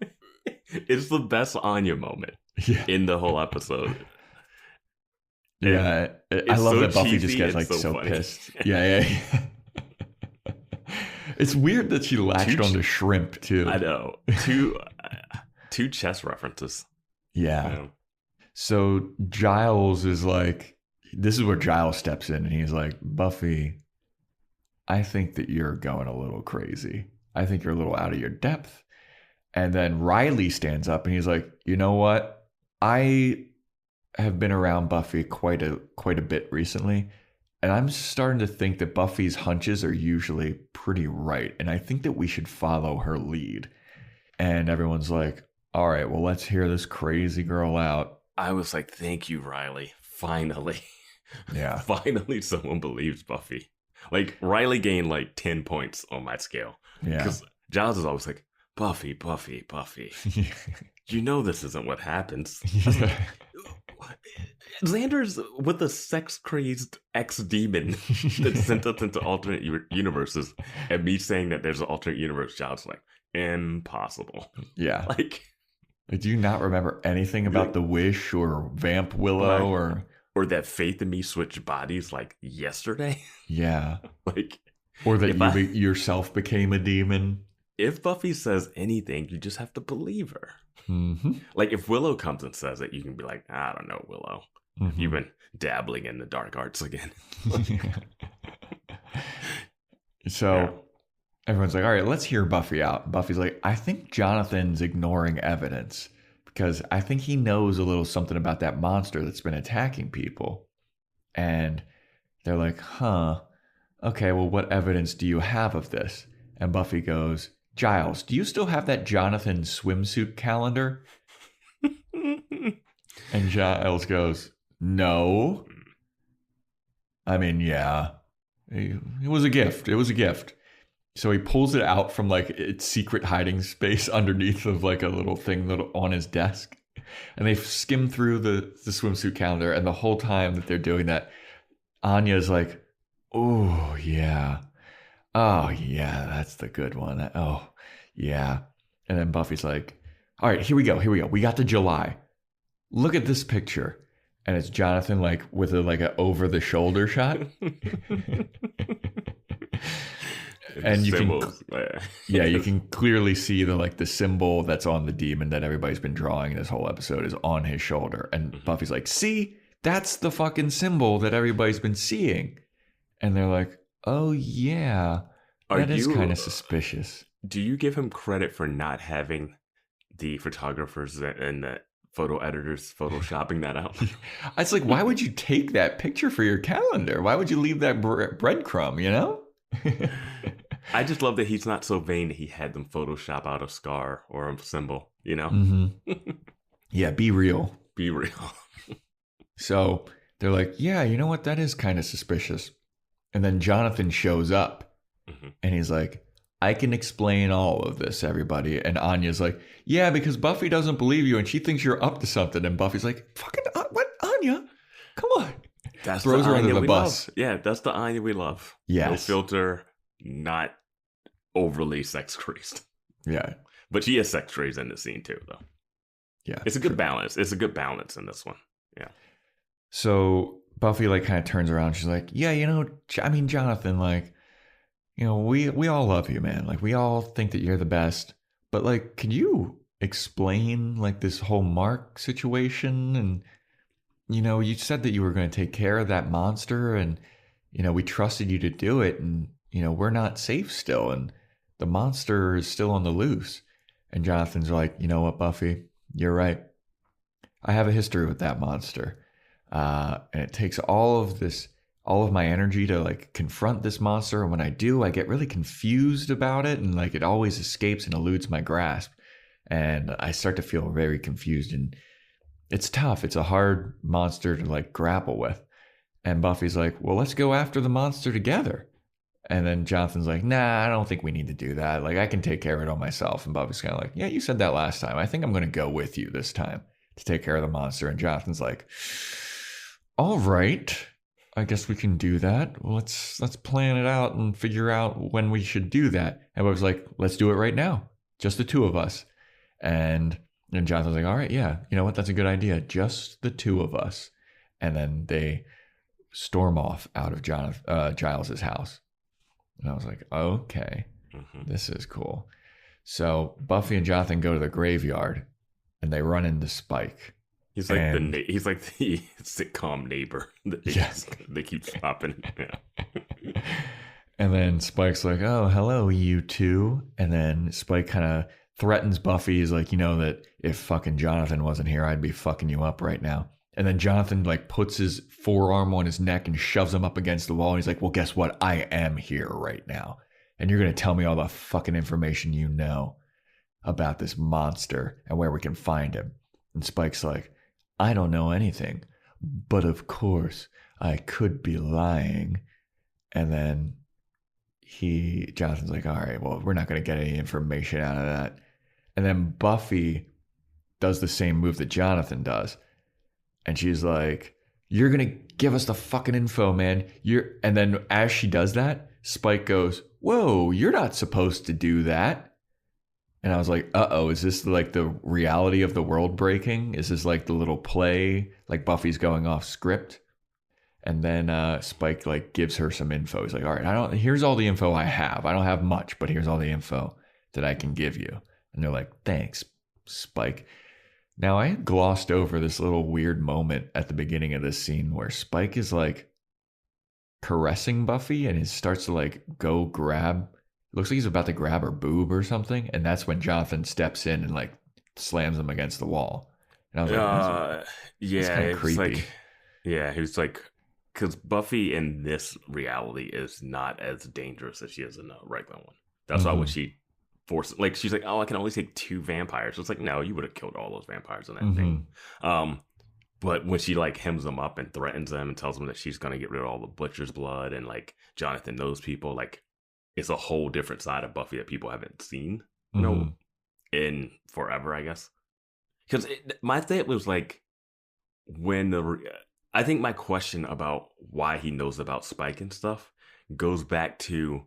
It's the best Anya moment in the whole episode. Yeah. I love that Buffy just gets like so funny. pissed. Yeah. It's weird that she latched onto shrimp too. I know. Two chess references. Yeah. So Giles is like, this is where Giles steps in and he's like, Buffy, I think that you're going a little crazy. I think you're a little out of your depth. And then Riley stands up and he's like, you know what? I have been around Buffy quite a bit recently. And I'm starting to think that Buffy's hunches are usually pretty right. And I think that we should follow her lead. And everyone's like, all right, well, let's hear this crazy girl out. I was like, thank you, Riley. Finally. Yeah. Finally, someone believes Buffy. Like, Riley gained like 10 points on my scale. Yeah. Because Giles is always like, Buffy. You know this isn't what happens. Yeah. Xander's with a sex-crazed ex-demon that sent us into alternate universes, and me saying that there's an alternate universe, Giles like, impossible. Yeah. Like, do you not remember anything about the Wish or Vamp Willow or that Faith and me switched bodies like yesterday? Yeah. Like, or that you yourself became a demon. If Buffy says anything, you just have to believe her. Mm-hmm. Like, if Willow comes and says it, you can be like, I don't know, Willow. Mm-hmm. You've been dabbling in the dark arts again. So everyone's like, all right, let's hear Buffy out. Buffy's like, I think Jonathan's ignoring evidence because I think he knows a little something about that monster that's been attacking people. And they're like, huh, okay, well, what evidence do you have of this? And Buffy goes, Giles, do you still have that Jonathan swimsuit calendar? And Giles goes, no. I mean, yeah. It was a gift. It was a gift. So he pulls it out from like its secret hiding space underneath of like a little thing on his desk. And they skim through the swimsuit calendar. And the whole time that they're doing that, Anya's like, oh, yeah. Oh, yeah, that's the good one. Oh, yeah. And then Buffy's like, all right, here we go. We got the July. Look at this picture. And it's Jonathan like with a over the shoulder shot. And you you can clearly see the symbol that's on the demon that everybody's been drawing this whole episode is on his shoulder. And Buffy's like, see, that's the fucking symbol that everybody's been seeing. And they're like, oh yeah, that is kind of suspicious. Do you give him credit for not having the photographers and the photo editors photoshopping that out. It's like, why would you take that picture for your calendar? Why would you leave that breadcrumb, you know? I just love that he's not so vain that he had them Photoshop out a scar or a symbol, you know? Mm-hmm. Yeah, be real. Be real. So they're like, yeah, you know what? That is kind of suspicious. And then Jonathan shows up and he's like, I can explain all of this, everybody. And Anya's like, yeah, because Buffy doesn't believe you and she thinks you're up to something. And Buffy's like, fucking, what, Anya? Come on. That's throws her under the bus. Love. Yeah, that's the Anya we love. Yes. No filter, not overly sex crazed. Yeah. But she is sex crazed in the scene too, though. Yeah. It's a good balance. It's a good balance in this one. Yeah. So Buffy like kind of turns around. She's like, yeah, you know, I mean, Jonathan, like, you know, we all love you, man. Like, we all think that you're the best. But, like, can you explain, like, this whole Mark situation? And, you know, you said that you were going to take care of that monster. And, you know, we trusted you to do it. And, you know, we're not safe still. And the monster is still on the loose. And Jonathan's like, you know what, Buffy? You're right. I have a history with that monster. And it takes all of my energy to like confront this monster. And when I do, I get really confused about it. And like it always escapes and eludes my grasp. And I start to feel very confused. And it's tough. It's a hard monster to like grapple with. And Buffy's like, well, let's go after the monster together. And then Jonathan's like, nah, I don't think we need to do that. Like I can take care of it all myself. And Buffy's kind of like, yeah, you said that last time. I think I'm going to go with you this time to take care of the monster. And Jonathan's like, all right. I guess we can do that. Let's plan it out and figure out when we should do that. And I was like, let's do it right now. Just the two of us. And Jonathan's like, all right, yeah, you know what? That's a good idea. Just the two of us. And then they storm off out of Giles's house. And I was like, okay, this is cool. So Buffy and Jonathan go to the graveyard and they run into Spike. He's like the sitcom neighbor that they keep stopping. Yeah. And then Spike's like, oh, hello, you two. And then Spike kind of threatens Buffy. He's like, you know that if fucking Jonathan wasn't here, I'd be fucking you up right now. And then Jonathan like puts his forearm on his neck and shoves him up against the wall. And he's like, well, guess what? I am here right now. And you're going to tell me all the fucking information you know about this monster and where we can find him. And Spike's like, I don't know anything, but of course I could be lying. And then Jonathan's like, all right, well, we're not going to get any information out of that. And then Buffy does the same move that Jonathan does. And she's like, you're going to give us the fucking info, man. And then as she does that, Spike goes, whoa, you're not supposed to do that. And I was like, uh-oh, is this like the reality of the world breaking? Is this like the little play, like Buffy's going off script? And then Spike like gives her some info. He's like, all right, here's all the info I have. I don't have much, but here's all the info that I can give you. And they're like, thanks, Spike. Now I glossed over this little weird moment at the beginning of this scene where Spike is like caressing Buffy and he starts to like go grab. Looks like he's about to grab her boob or something. And that's when Jonathan steps in and like slams him against the wall. And I was like, yeah, kind of creepy. He was like, because Buffy in this reality is not as dangerous as she is in the regular one. That's why when she forced, like, she's like, oh, I can only take 2 vampires. So it's like, no, you would have killed all those vampires in that thing. But when she like hems them up and threatens them and tells them that she's going to get rid of all the butcher's blood and like Jonathan knows people, like, it's a whole different side of Buffy that people haven't seen, you know, in forever, I guess. Because my thing was like, I think my question about why he knows about Spike and stuff goes back to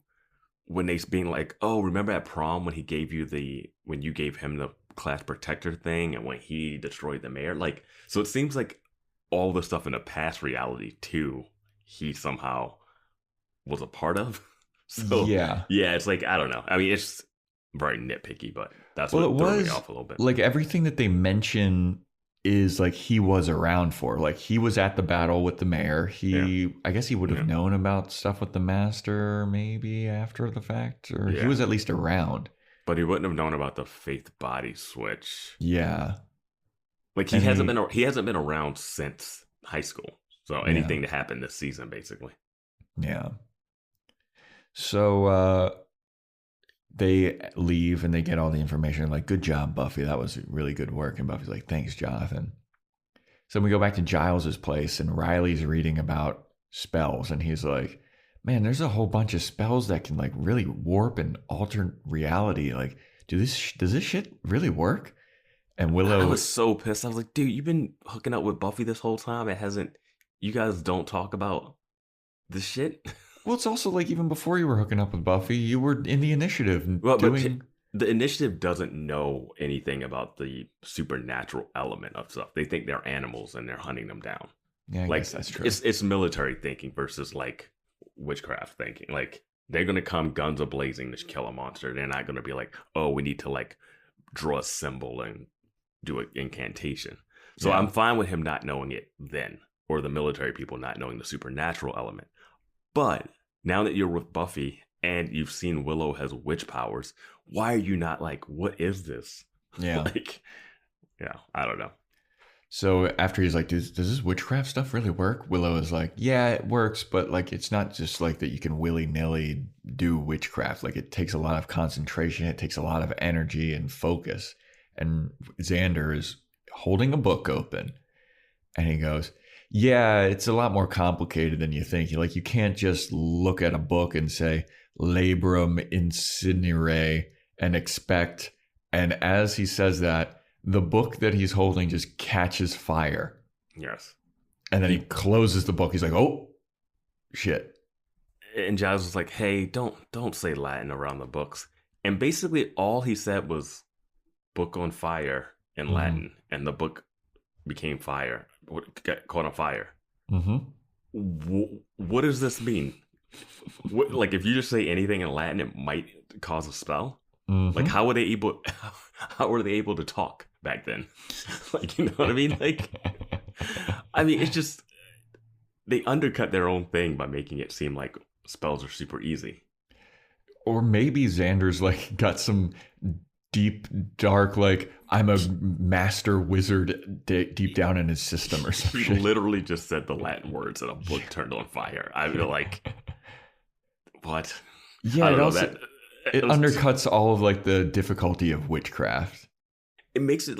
when they being like, oh, remember at prom when you gave him the class protector thing and when he destroyed the mayor? Like, so it seems like all the stuff in the past reality too, he somehow was a part of. So yeah, it's like, I don't know. I mean, it's very nitpicky, but that's what threw me off a little bit. Like everything that they mention is like he was around for. Like he was at the battle with the mayor. I guess he would have known about stuff with the master maybe after the fact, or he was at least around. But he wouldn't have known about the faith body switch. Yeah. Like he hasn't been around since high school. So anything that happened this season, basically. Yeah. So they leave and they get all the information. Like, good job, Buffy. That was really good work. And Buffy's like, thanks, Jonathan. So we go back to Giles's place, and Riley's reading about spells, and he's like, man, there's a whole bunch of spells that can like really warp and alter reality. Like, does this shit really work? And Willow, I was so pissed. I was like, dude, you've been hooking up with Buffy this whole time. You guys don't talk about this shit. Well, it's also like even before you were hooking up with Buffy, you were in the initiative But the initiative doesn't know anything about the supernatural element of stuff. They think they're animals and they're hunting them down. Yeah, I guess that's true. It's military thinking versus like witchcraft thinking. Like they're gonna come guns a blazing to kill a monster. They're not gonna be like, oh, we need to like draw a symbol and do an incantation. So I'm fine with him not knowing it then, or the military people not knowing the supernatural element. But now that you're with Buffy and you've seen Willow has witch powers, why are you not like, what is this? Yeah. Like, yeah, I don't know. So after he's like, does this witchcraft stuff really work? Willow is like, yeah, it works, but like it's not just like that you can willy-nilly do witchcraft. Like it takes a lot of concentration, it takes a lot of energy and focus. And Xander is holding a book open and he goes, yeah, it's a lot more complicated than you think. Like you can't just look at a book and say labrum incinere and expect. And as he says that, the book that he's holding just catches fire. Yes. And then he closes the book. He's like, oh, shit. And Giles was like, hey, don't say Latin around the books. And basically all he said was book on fire in Latin. And the book became fire, got caught on fire. What does this mean? Like if you just say anything in Latin, it might cause a spell? Like how were they able to talk back then? Like, you know what I mean? Like, I mean, it's just, they undercut their own thing by making it seem like spells are super easy. Or maybe Xander's like got some deep, dark, like I'm a master wizard deep down in his system or something. He literally just said the Latin words and a book turned on fire. I feel like, what? Yeah, it undercuts all of like the difficulty of witchcraft. It makes it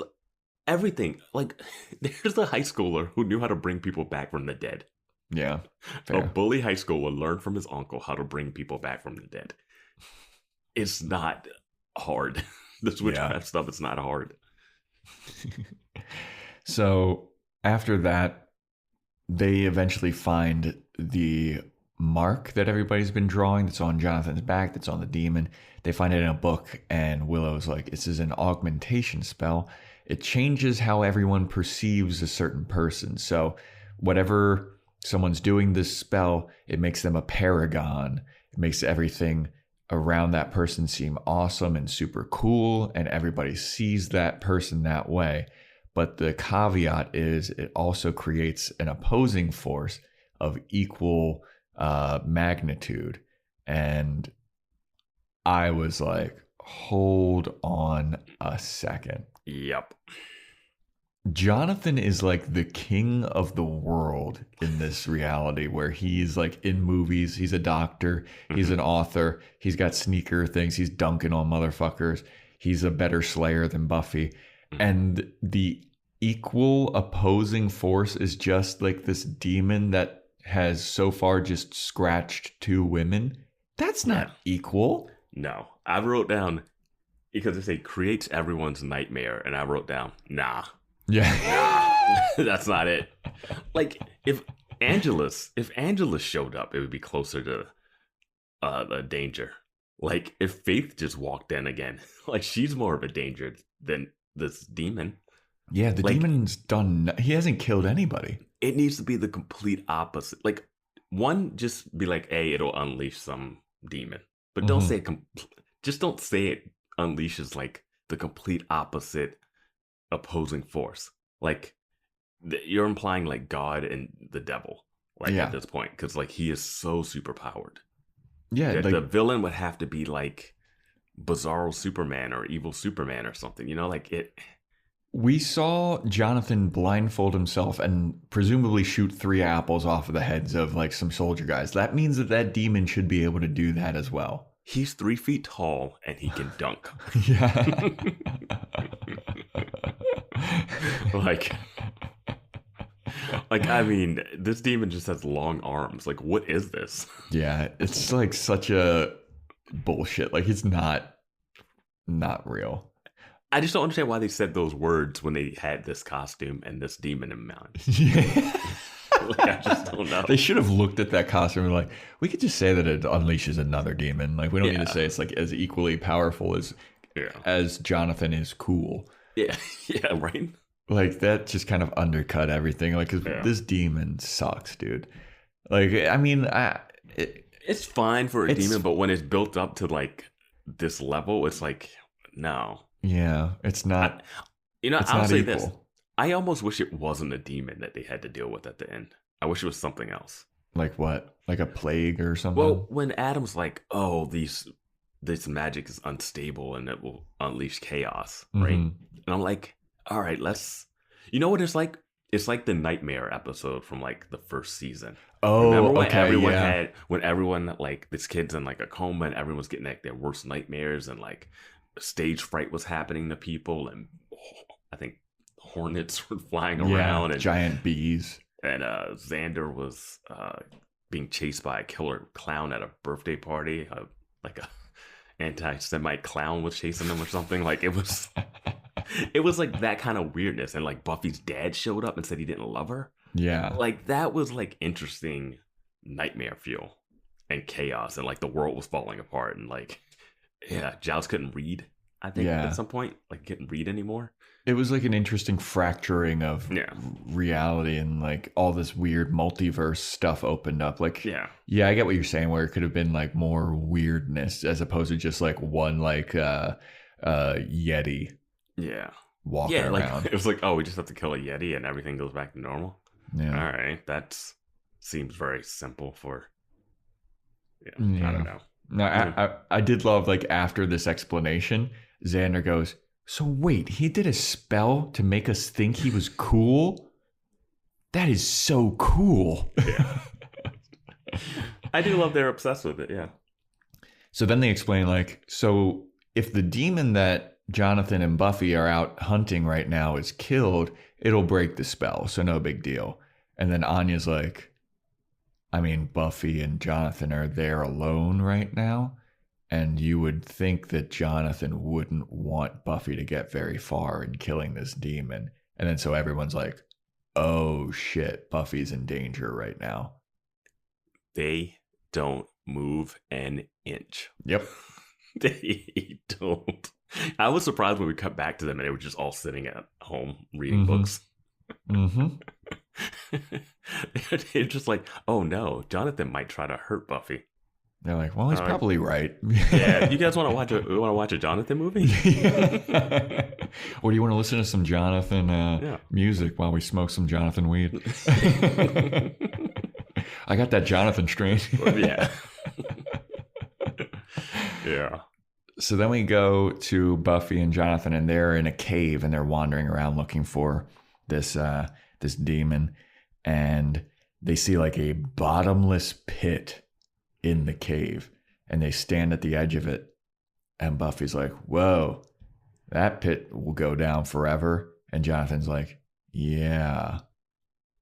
everything. Like there's a high schooler who knew how to bring people back from the dead. Yeah. Fair. A bully high schooler learned from his uncle how to bring people back from the dead. It's not hard. This witchcraft stuff, it's not hard. So after that, they eventually find the mark that everybody's been drawing that's on Jonathan's back, that's on the demon. They find it in a book, and Willow's like, this is an augmentation spell. It changes how everyone perceives a certain person. So whatever someone's doing this spell, it makes them a paragon. It makes everything around that person seem awesome and super cool, and everybody sees that person that way. But the caveat is it also creates an opposing force of equal magnitude. And I was like, hold on a second. Yep. Jonathan is like the king of the world in this reality where he's like in movies, he's a doctor, he's an author, he's got sneaker things, he's dunking on motherfuckers, he's a better slayer than Buffy. And the equal opposing force is just like this demon that has so far just scratched 2 women. That's not equal. No. I wrote down, because they say creates everyone's nightmare, and I wrote down, nah. Yeah. That's not it. Like if Angelus showed up, it would be closer to a danger. Like if Faith just walked in again, like she's more of a danger than this demon. Yeah, the demon's done. He hasn't killed anybody. It needs to be the complete opposite. Like one, just be like, hey, it'll unleash some demon, but don't say just don't say it unleashes like the complete opposite opposing force. Like you're implying like God and the devil, like at this point, because like he is so super powered. Yeah, like, the villain would have to be like Bizarro Superman or Evil Superman or something, you know, like it. We saw Jonathan blindfold himself and presumably shoot 3 apples off of the heads of like some soldier guys. That means that demon should be able to do that as well. He's 3 feet tall and he can dunk. Yeah. I mean, this demon just has long arms. Like, what is this? Yeah, it's like such a bullshit. Like, it's not real. I just don't understand why they said those words when they had this costume and this demon in mind. Yeah. I just don't know. They should have looked at that costume and like, we could just say that it unleashes another demon. Like, we don't need to say it's like as equally powerful as Jonathan is cool. Yeah, right? Like, that just kind of undercut everything. Like, 'cause this demon sucks, dude. Like, I mean, it's fine for a demon, but when it's built up to like this level, it's like, no. Yeah, it's not. I'll say this. I almost wish it wasn't a demon that they had to deal with at the end. I wish it was something else. Like what? Like a plague or something? Well, when Adam's like, oh, this magic is unstable and it will unleash chaos, right? And I'm like, all right, let's... You know what it's like? It's like the Nightmare episode from like the first season. Oh, remember when when everyone, like, this kid's in like a coma and everyone's getting like their worst nightmares and like stage fright was happening to people and I think hornets were flying around and giant bees. And Xander was being chased by a killer clown at a birthday party. Like a anti-Semite clown was chasing them or something. Like it was like that kind of weirdness. And like Buffy's dad showed up and said he didn't love her. Yeah. Like that was like interesting nightmare fuel and chaos. And like the world was falling apart. And like, Giles couldn't read, I think, at some point. Like couldn't read anymore. It was like an interesting fracturing of reality and like all this weird multiverse stuff opened up. Like, I get what you're saying, where it could have been like more weirdness as opposed to just like one like Yeti. Yeah. Walking around. Like, it was like, oh, we just have to kill a Yeti and everything goes back to normal. Yeah. All right. That seems very simple for, I don't know. No, I did love like after this explanation, Xander goes, so wait, he did a spell to make us think he was cool? That is so cool. Yeah. I do love they're obsessed with it, yeah. So then they explain like, so if the demon that Jonathan and Buffy are out hunting right now is killed, it'll break the spell, so no big deal. And then Anya's like, I mean, Buffy and Jonathan are there alone right now. And you would think that Jonathan wouldn't want Buffy to get very far in killing this demon. And then so everyone's like, oh shit, Buffy's in danger right now. They don't move an inch. Yep. They don't. I was surprised when we cut back to them and they were just all sitting at home reading books. They're just like, oh no, Jonathan might try to hurt Buffy. They're like, well, he's probably right. Yeah, you guys want to watch a Jonathan movie? Or do you want to listen to some Jonathan music while we smoke some Jonathan weed? I got that Jonathan strain. Yeah. Yeah. So then we go to Buffy and Jonathan, and they're in a cave, and they're wandering around looking for this demon, and they see like a bottomless pit in the cave, and they stand at the edge of it, and Buffy's like, whoa, that pit will go down forever. And Jonathan's like, yeah,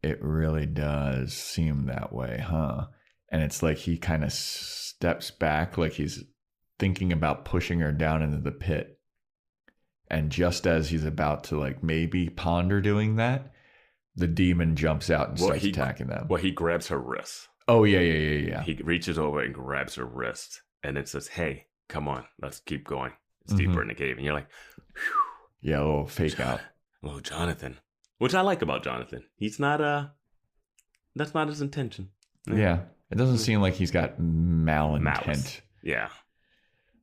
it really does seem that way, huh? And it's like he kind of steps back, like he's thinking about pushing her down into the pit. And just as he's about to like maybe ponder doing that, the demon jumps out and starts attacking them. Well, he grabs her wrist. Oh, yeah. He reaches over and grabs her wrist and then says, hey, come on, let's keep going. It's deeper in the cave. And you're like, whew. Yeah, a little fake out. Oh, Jonathan. Which I like about Jonathan. He's not, that's not his intention. Yeah. It doesn't seem like he's got malintent. Malice. Yeah.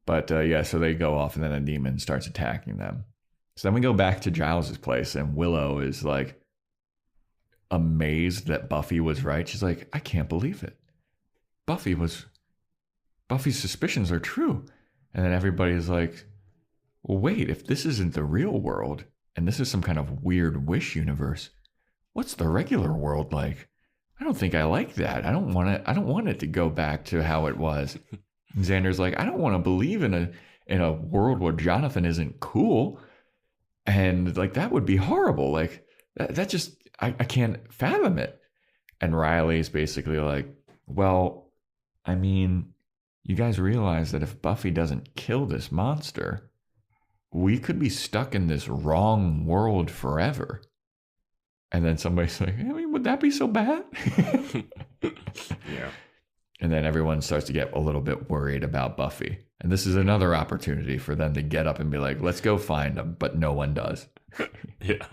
But so they go off and then a demon starts attacking them. So then we go back to Giles's place and Willow is like, amazed that Buffy was right. She's like, I can't believe it. Buffy's suspicions are true. And then everybody's like, well, wait, if this isn't the real world, and this is some kind of weird wish universe. What's the regular world like? I don't think I like that. I don't want it to go back to how it was. And Xander's like, I don't want to believe in a world where Jonathan isn't cool. And like, that would be horrible. Like that just, I can't fathom it. And Riley's basically like, well, I mean, you guys realize that if Buffy doesn't kill this monster, we could be stuck in this wrong world forever. And then somebody's like, I mean, would that be so bad? Yeah. And then everyone starts to get a little bit worried about Buffy. And this is another opportunity for them to get up and be like, let's go find him. But no one does. Yeah.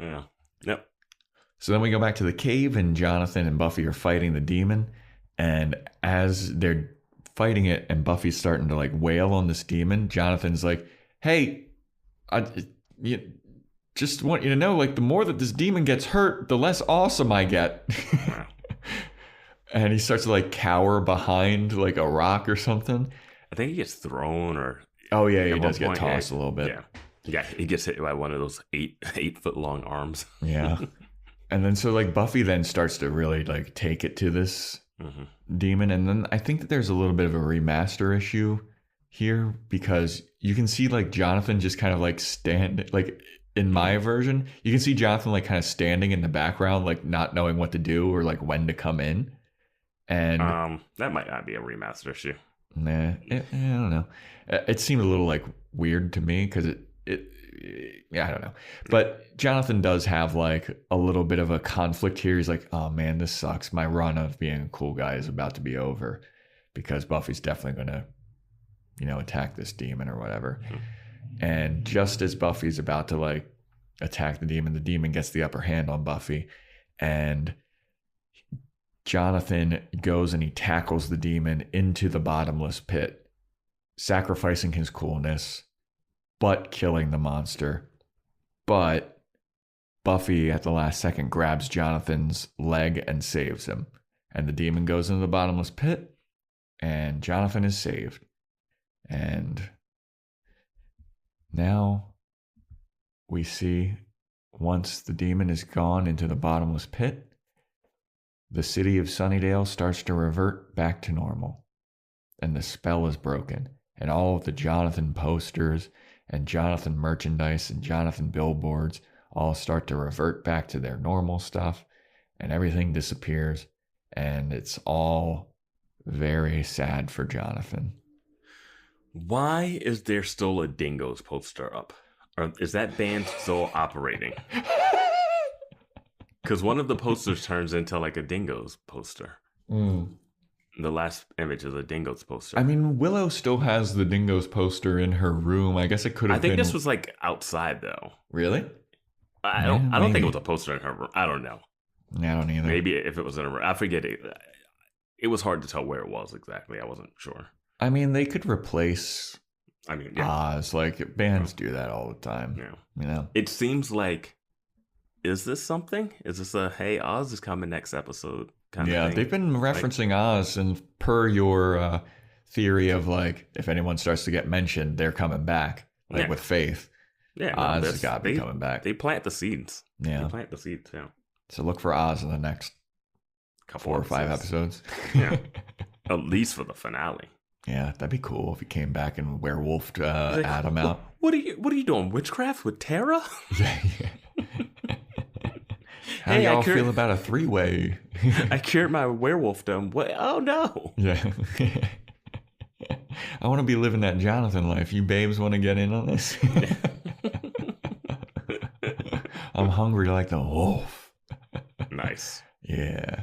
Yeah. Yep. So then we go back to the cave, and Jonathan and Buffy are fighting the demon. And as they're fighting it and Buffy's starting to like wail on this demon, Jonathan's like, hey, just want you to know, like, the more that this demon gets hurt, the less awesome I get. And he starts to like cower behind like a rock or something. I think he gets thrown or... Oh, yeah, he does get tossed a little bit. Yeah, he gets hit by one of those 8-foot long arms. Yeah. And then so like Buffy then starts to really like take it to this demon. And then I think that there's a little bit of a remaster issue here, because you can see like Jonathan just kind of like stand, like in my version, you can see Jonathan like kind of standing in the background, like not knowing what to do or like when to come in. And that might not be a remaster issue. Nah, I don't know. It seemed a little like weird to me because I don't know. But Jonathan does have like a little bit of a conflict here. He's like, oh man, this sucks. My run of being a cool guy is about to be over because Buffy's definitely going to, attack this demon or whatever. And just as Buffy's about to like attack the demon gets the upper hand on Buffy, and Jonathan goes and he tackles the demon into the bottomless pit, sacrificing his coolness, but killing the monster. But Buffy at the last second grabs Jonathan's leg and saves him. And the demon goes into the bottomless pit, and Jonathan is saved. And now we see, once the demon is gone into the bottomless pit, the city of Sunnydale starts to revert back to normal. And the spell is broken. And all of the Jonathan posters and Jonathan merchandise and Jonathan billboards all start to revert back to their normal stuff. And everything disappears. And it's all very sad for Jonathan. Why is there still a Dingoes poster up? Or is that band still operating? Because one of the posters turns into like a Dingoes poster. The last image is a Dingoes poster. I mean, Willow still has the Dingoes poster in her room. I guess it could have been... I think this was like outside though. Really? I don't think it was a poster in her room. I don't know. I don't either. Maybe if it was in her room. I forget it. It was hard to tell where it was exactly. I wasn't sure. I mean, they could replace yeah. Oz. Like, bands do that all the time. Yeah. It seems like, is this something? Is this a, hey, Oz is coming next episode kind of thing? They've been referencing Oz, and per your theory of, like, if anyone starts to get mentioned, they're coming back, like with Faith. Yeah, Oz has got to be coming back. They plant the seeds. Yeah. They plant the seeds, yeah. So look for Oz in the next 4 or 5 episodes. Yeah. At least for the finale. Yeah, that'd be cool if he came back and werewolfed Adam out. What are you doing? Witchcraft with Tara? Yeah. How do y'all feel about a 3-way? I cured my werewolfdom. What? Oh no. Yeah. I want to be living that Jonathan life. You babes want to get in on this? I'm hungry like the wolf. Nice. Yeah.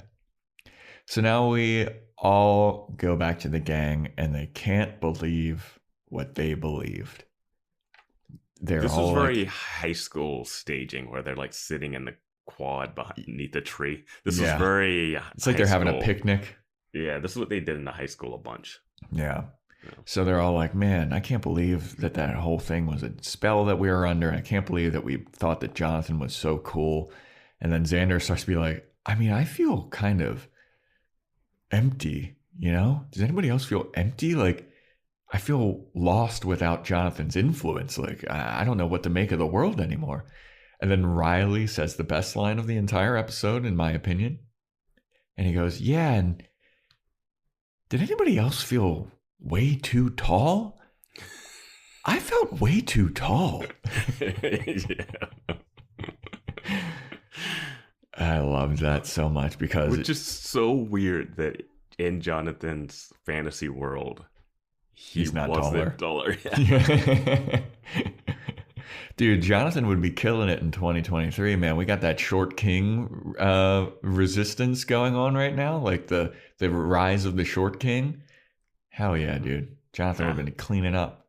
So now we all go back to the gang, and they can't believe what they believed. This was very high school staging, where they're like sitting in the quad beneath the tree. This was very... It's like they're having a picnic. Yeah, this is what they did in the high school a bunch. Yeah. So they're all like, man, I can't believe that whole thing was a spell that we were under. And I can't believe that we thought that Jonathan was so cool. And then Xander starts to be like, I mean, I feel kind of empty, Does anybody else feel empty? Like, I feel lost without Jonathan's influence. Like, I don't know what to make of the world anymore. And then Riley says the best line of the entire episode, in my opinion. And he goes, yeah, and did anybody else feel way too tall? I felt way too tall. Yeah. I loved that so much because... Which is so weird that in Jonathan's fantasy world, he's not taller. Yeah. Dude, Jonathan would be killing it in 2023, man. We got that short king resistance going on right now, like the rise of the short king. Hell yeah, dude. Jonathan would have been cleaning up.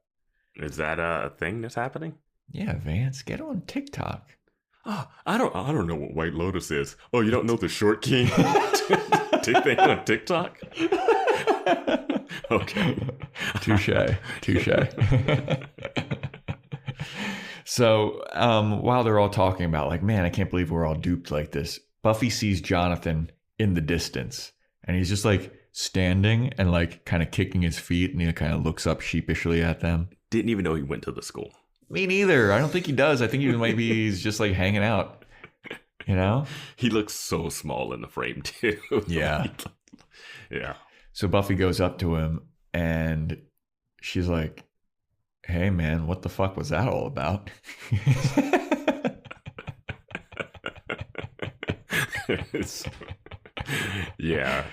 Is that a thing that's happening? Yeah, Vance, get on TikTok. Oh, I don't know what White Lotus is. Oh, you don't know the short king thing on TikTok? Okay. Touche. So while they're all talking about like, man, I can't believe we're all duped like this, Buffy sees Jonathan in the distance and he's just like standing and like kind of kicking his feet and he kind of looks up sheepishly at them. Didn't even know he went to the school. Me neither. I don't think he does. I think he's just like hanging out, you know? He looks so small in the frame too. Yeah. Yeah. So Buffy goes up to him and she's like, hey man, what the fuck was that all about? Yeah.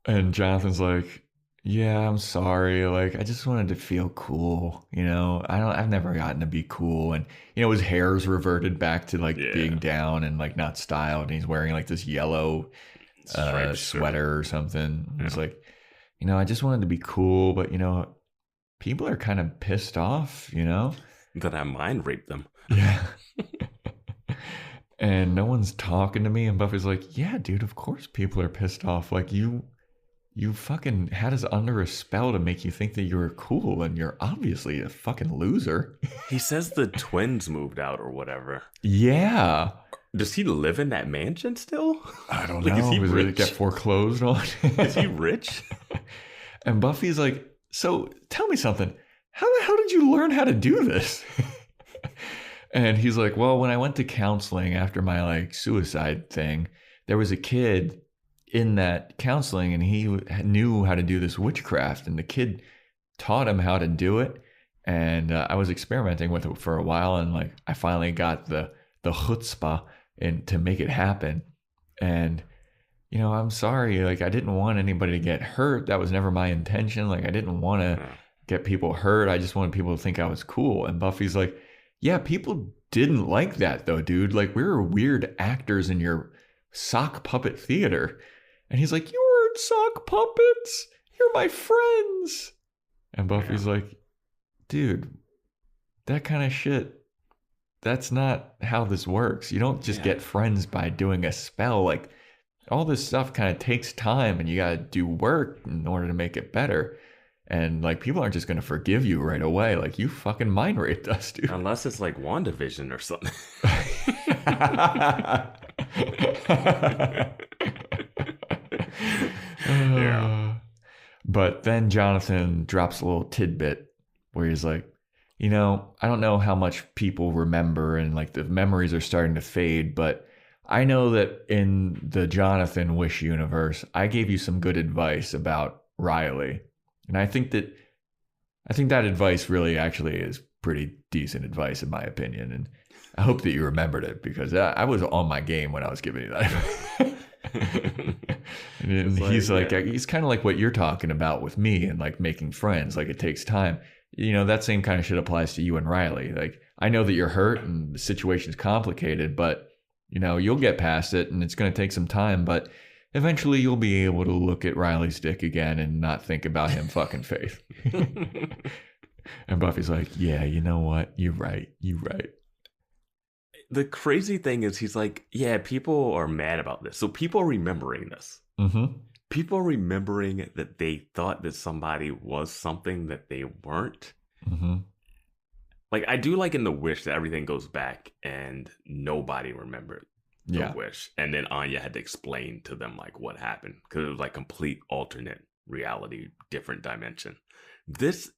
And Jonathan's like, yeah, I'm sorry. Like, I just wanted to feel cool. You know, I've never gotten to be cool. And, you know, his hair's reverted back to like being down and like not styled. And he's wearing like this yellow sweater or something. Yeah. It's like, you know, I just wanted to be cool, but you know, people are kind of pissed off, you know? That I mind raped them. Yeah. And no one's talking to me. And Buffy's like, yeah, dude, of course people are pissed off. Like you fucking had us under a spell to make you think that you were cool. And you're obviously a fucking loser. He says the twins moved out or whatever. Yeah. Does he live in that mansion still? I don't know. Is he rich? It get foreclosed on? Is he rich? And Buffy's like, so tell me something. How the hell did you learn how to do this? And he's like, well, when I went to counseling after my like suicide thing, there was a kid in that counseling and he knew how to do this witchcraft and the kid taught him how to do it. And I was experimenting with it for a while and like I finally got the chutzpah and to make it happen. And you know, I'm sorry, like I didn't want anybody to get hurt. That was never my intention. Like I didn't want to get people hurt. I just wanted people to think I was cool. And Buffy's like, yeah, people didn't like that though, dude. Like we were weird actors in your sock puppet theater. And he's like, you weren't sock puppets. You're my friends. And Buffy's like, dude, that kind of shit, that's not how this works. You don't just get friends by doing a spell. Like all this stuff kind of takes time and you got to do work in order to make it better. And like people aren't just going to forgive you right away. Like you fucking mind raped us, dude. Unless it's like WandaVision or something. Yeah. But then Jonathan drops a little tidbit where he's like, you know, I don't know how much people remember and like the memories are starting to fade, but I know that in the Jonathan Wish universe, I gave you some good advice about Riley. And I think that advice really actually is pretty decent advice in my opinion. And I hope that you remembered it because I was on my game when I was giving you that. And he's like, he's kind of like what you're talking about with me and like making friends. Like it takes time. You know, that same kind of shit applies to you and Riley. Like I know that you're hurt and the situation's complicated, but you know, you'll get past it and it's going to take some time, but eventually you'll be able to look at Riley's dick again and not think about him fucking Faith. And Buffy's like, yeah, you know what? You're right. The crazy thing is he's like, yeah, people are mad about this. So people are remembering this. Mm-hmm. People remembering that they thought that somebody was something that they weren't. Mm-hmm. Like, I do like in the Wish that everything goes back and nobody remembered the Wish. And then Anya had to explain to them, like, what happened. Because it was, like, complete alternate reality, different dimension. This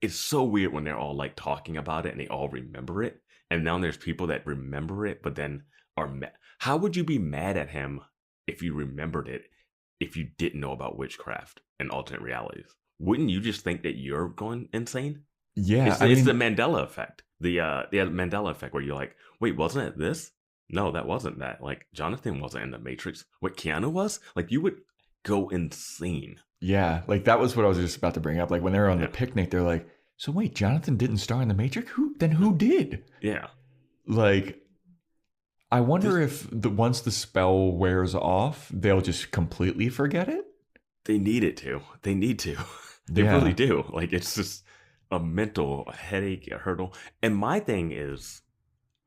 it's so weird when they're all like talking about it and they all remember it. And now there's people that remember it, but then are mad. How would you be mad at him if you remembered it, if you didn't know about witchcraft and alternate realities? Wouldn't you just think that you're going insane? Yeah. It's the Mandela effect. The Mandela effect where you're like, wait, wasn't it this? No, that wasn't that. Like, Jonathan wasn't in the Matrix. What Keanu was? Like, you would go insane. Yeah, like that was what I was just about to bring up. Like when they were on the picnic, they're like, so wait, Jonathan didn't star in the Matrix? Who did? Yeah. Like, I wonder if once the spell wears off, they'll just completely forget it? They need it to. They need to. They really do. Like, it's just a mental headache, a hurdle. And my thing is,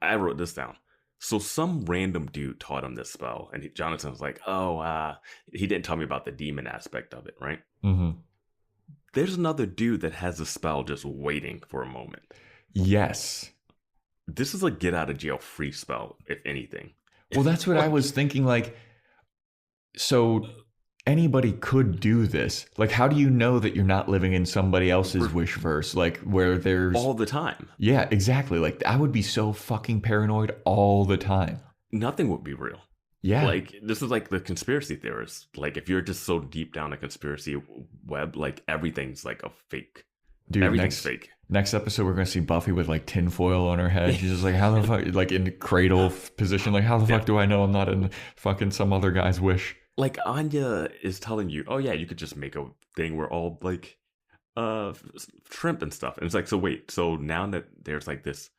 I wrote this down. So some random dude taught him this spell, and Jonathan was like, he didn't tell me about the demon aspect of it, right? Mm-hmm. There's another dude that has a spell just waiting for a moment. Yes. This is a get out of jail free spell, if anything. Well, that's what I was thinking. Like, so anybody could do this. Like, how do you know that you're not living in somebody else's wish verse? Like, where there's all the time. Yeah, exactly. Like, I would be so fucking paranoid all the time. Nothing would be real. Yeah. Like, this is like the conspiracy theorists. Like, if you're just so deep down a conspiracy web, like, everything's like a fake. Dude, everything's fake. Next episode, we're going to see Buffy with like tinfoil on her head. She's just like, how the fuck, like in cradle position. Like, how the fuck do I know I'm not in fucking some other guy's wish? Like, Anya is telling you, oh yeah, you could just make a thing where all like shrimp and stuff. And it's like, so wait, so now that there's like this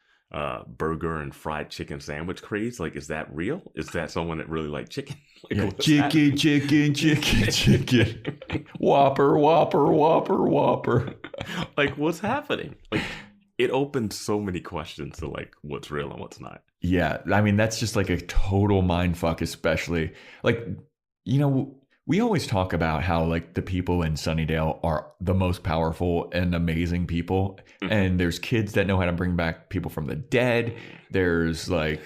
burger and fried chicken sandwich craze, like, is that real? Is that someone that really like chicken? Like, chicken. Whopper. Like, what's happening? Like, it opens so many questions to like what's real and what's not. Yeah, I mean, that's just like a total mind fuck, especially like, you know, we always talk about how like the people in Sunnydale are the most powerful and amazing people. Mm-hmm. And there's kids that know how to bring back people from the dead. There's like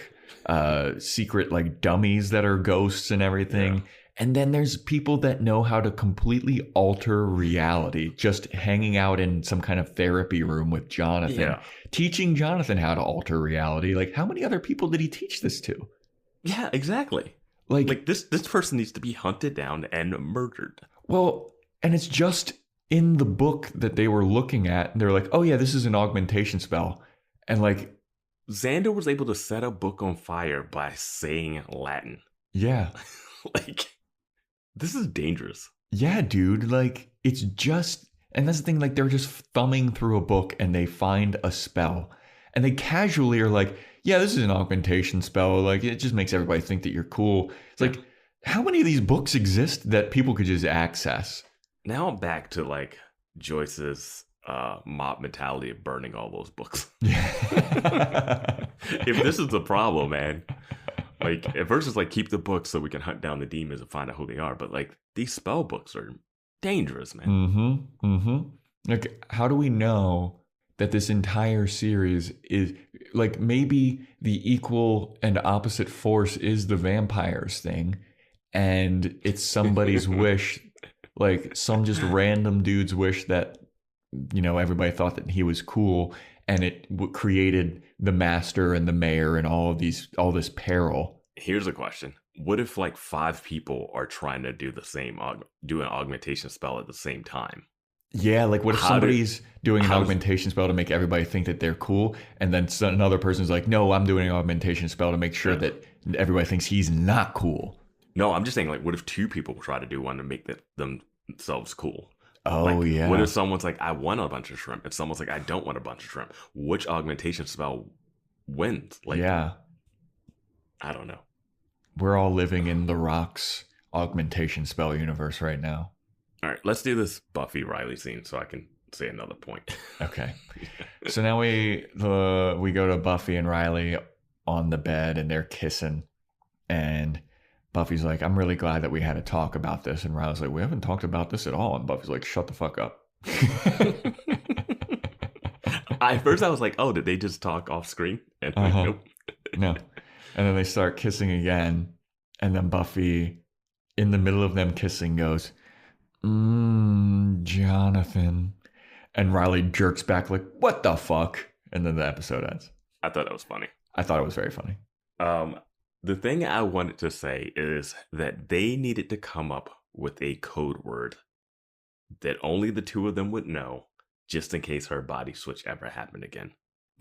secret like dummies that are ghosts and everything. Yeah. And then there's people that know how to completely alter reality, just hanging out in some kind of therapy room with Jonathan, teaching Jonathan how to alter reality. Like, how many other people did he teach this to? Yeah, exactly. Like this person needs to be hunted down and murdered. Well, and it's just in the book that they were looking at. And they're like, oh yeah, this is an augmentation spell. And like, Xander was able to set a book on fire by saying Latin. Yeah. Like, this is dangerous. Yeah, dude. Like, it's just, and that's the thing, like, they're just thumbing through a book and they find a spell. And they casually are like, yeah, this is an augmentation spell. Like, it just makes everybody think that you're cool. It's like, how many of these books exist that people could just access? Now I'm back to, like, Joyce's mob mentality of burning all those books. If this is the problem, man. Like, at first it's like, keep the books so we can hunt down the demons and find out who they are. But, like, these spell books are dangerous, man. Like, how do we know that this entire series is, like, maybe the equal and opposite force is the vampires thing, and it's somebody's wish, like, some just random dude's wish that, you know, everybody thought that he was cool, and it created the master and the mayor and all this peril. Here's a question. What if like 5 people are trying to do the same, do an augmentation spell at the same time? Yeah, like what if somebody's doing an augmentation spell to make everybody think that they're cool, and then another person's like, no, I'm doing an augmentation spell to make sure that everybody thinks he's not cool. No, I'm just saying, like, what if 2 people try to do one to make themselves cool? Oh, like, yeah. What if someone's like, I want a bunch of shrimp, and someone's like, I don't want a bunch of shrimp? Which augmentation spell wins? Like, yeah. I don't know. We're all living in the Rock's augmentation spell universe right now. All right, let's do this Buffy Riley scene so I can say another point. Okay. So now we go to Buffy and Riley on the bed, and they're kissing, and Buffy's like, I'm really glad that we had a talk about this. And Riley's like, we haven't talked about this at all. And Buffy's like, shut the fuck up. At first I was like, oh, did they just talk off screen? And nope. No. And then they start kissing again. And then Buffy, in the middle of them kissing, goes, Jonathan. And Riley jerks back like, what the fuck? And then the episode ends. I thought that was funny. I thought it was very funny. The thing I wanted to say is that they needed to come up with a code word that only the two of them would know, just in case her body switch ever happened again.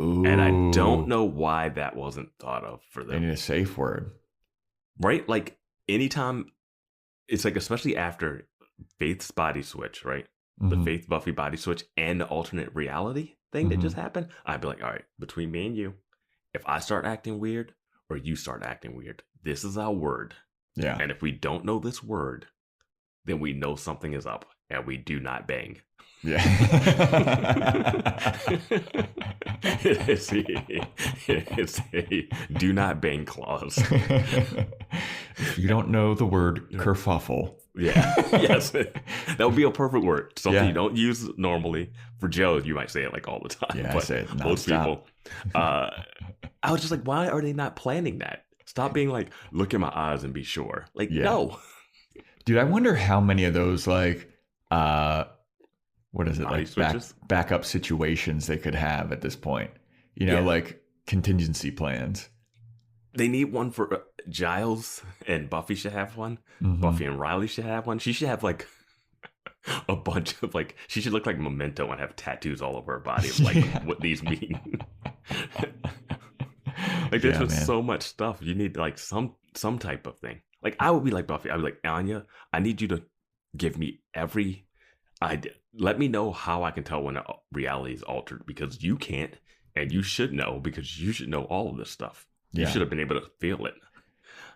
Ooh. And I don't know why that wasn't thought of for them. They need a safe word. Right? Like, anytime, it's like, especially after Faith's body switch, right? The Faith Buffy body switch and the alternate reality thing that just happened, I'd be like, all right, between me and you, if I start acting weird or you start acting weird, this is our word. Yeah. And if we don't know this word, then we know something is up and we do not bang. Yeah. It's a do not bang clause. If you don't know the word kerfuffle. Yeah. Yes. That would be a perfect word. Something you don't use normally. For Joe, you might say it like all the time. Yeah, but I say it most nonstop. people. I was just like, why are they not planning that? Stop being like, look in my eyes and be sure. Like, no. Dude, I wonder how many of those, like, what is it? Body Like backup situations they could have at this point. You know, like contingency plans. They need one for Giles, and Buffy should have one. Buffy and Riley should have one. She should have like a bunch of like, she should look like Memento and have tattoos all over her body of like what these mean. Like there's just so much stuff. You need like some type of thing. Like I would be like Buffy. I would be like, Anya, I need you to give me every idea. Let me know how I can tell when a reality is altered, because you can't, and you should know because you should know all of this stuff. You should have been able to feel it.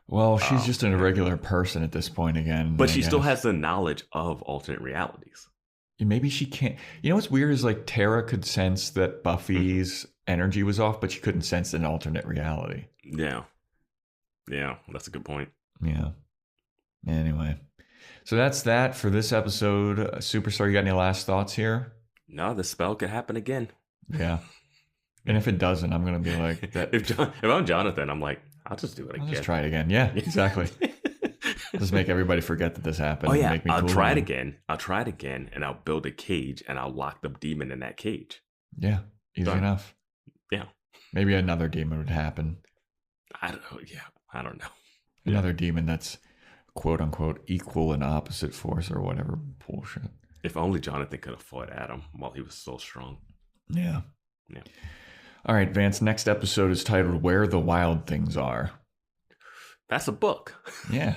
Well, she's just a regular person at this point again. But she still has the knowledge of alternate realities. Maybe she can't. You know what's weird is like Tara could sense that Buffy's energy was off, but she couldn't sense an alternate reality. Yeah. Yeah, that's a good point. Yeah. Anyway. So that's that for this episode. Superstar, you got any last thoughts here? No, the spell could happen again. Yeah. And if it doesn't, I'm going to be like that. If I'm Jonathan, I'm like, I'll just do it again. I'll just try it again. Yeah, exactly. Just make everybody forget that this happened. Oh, yeah. And make me I'll cool try it again, and I'll build a cage, and I'll lock the demon in that cage. Yeah, easy enough. Yeah. Maybe another demon would happen. I don't know. Another demon that's quote unquote equal and opposite force or whatever bullshit. If only Jonathan could have fought Adam while he was so strong. Yeah. Yeah. All right, Vance, next episode is titled Where the Wild Things Are. That's a book. Yeah.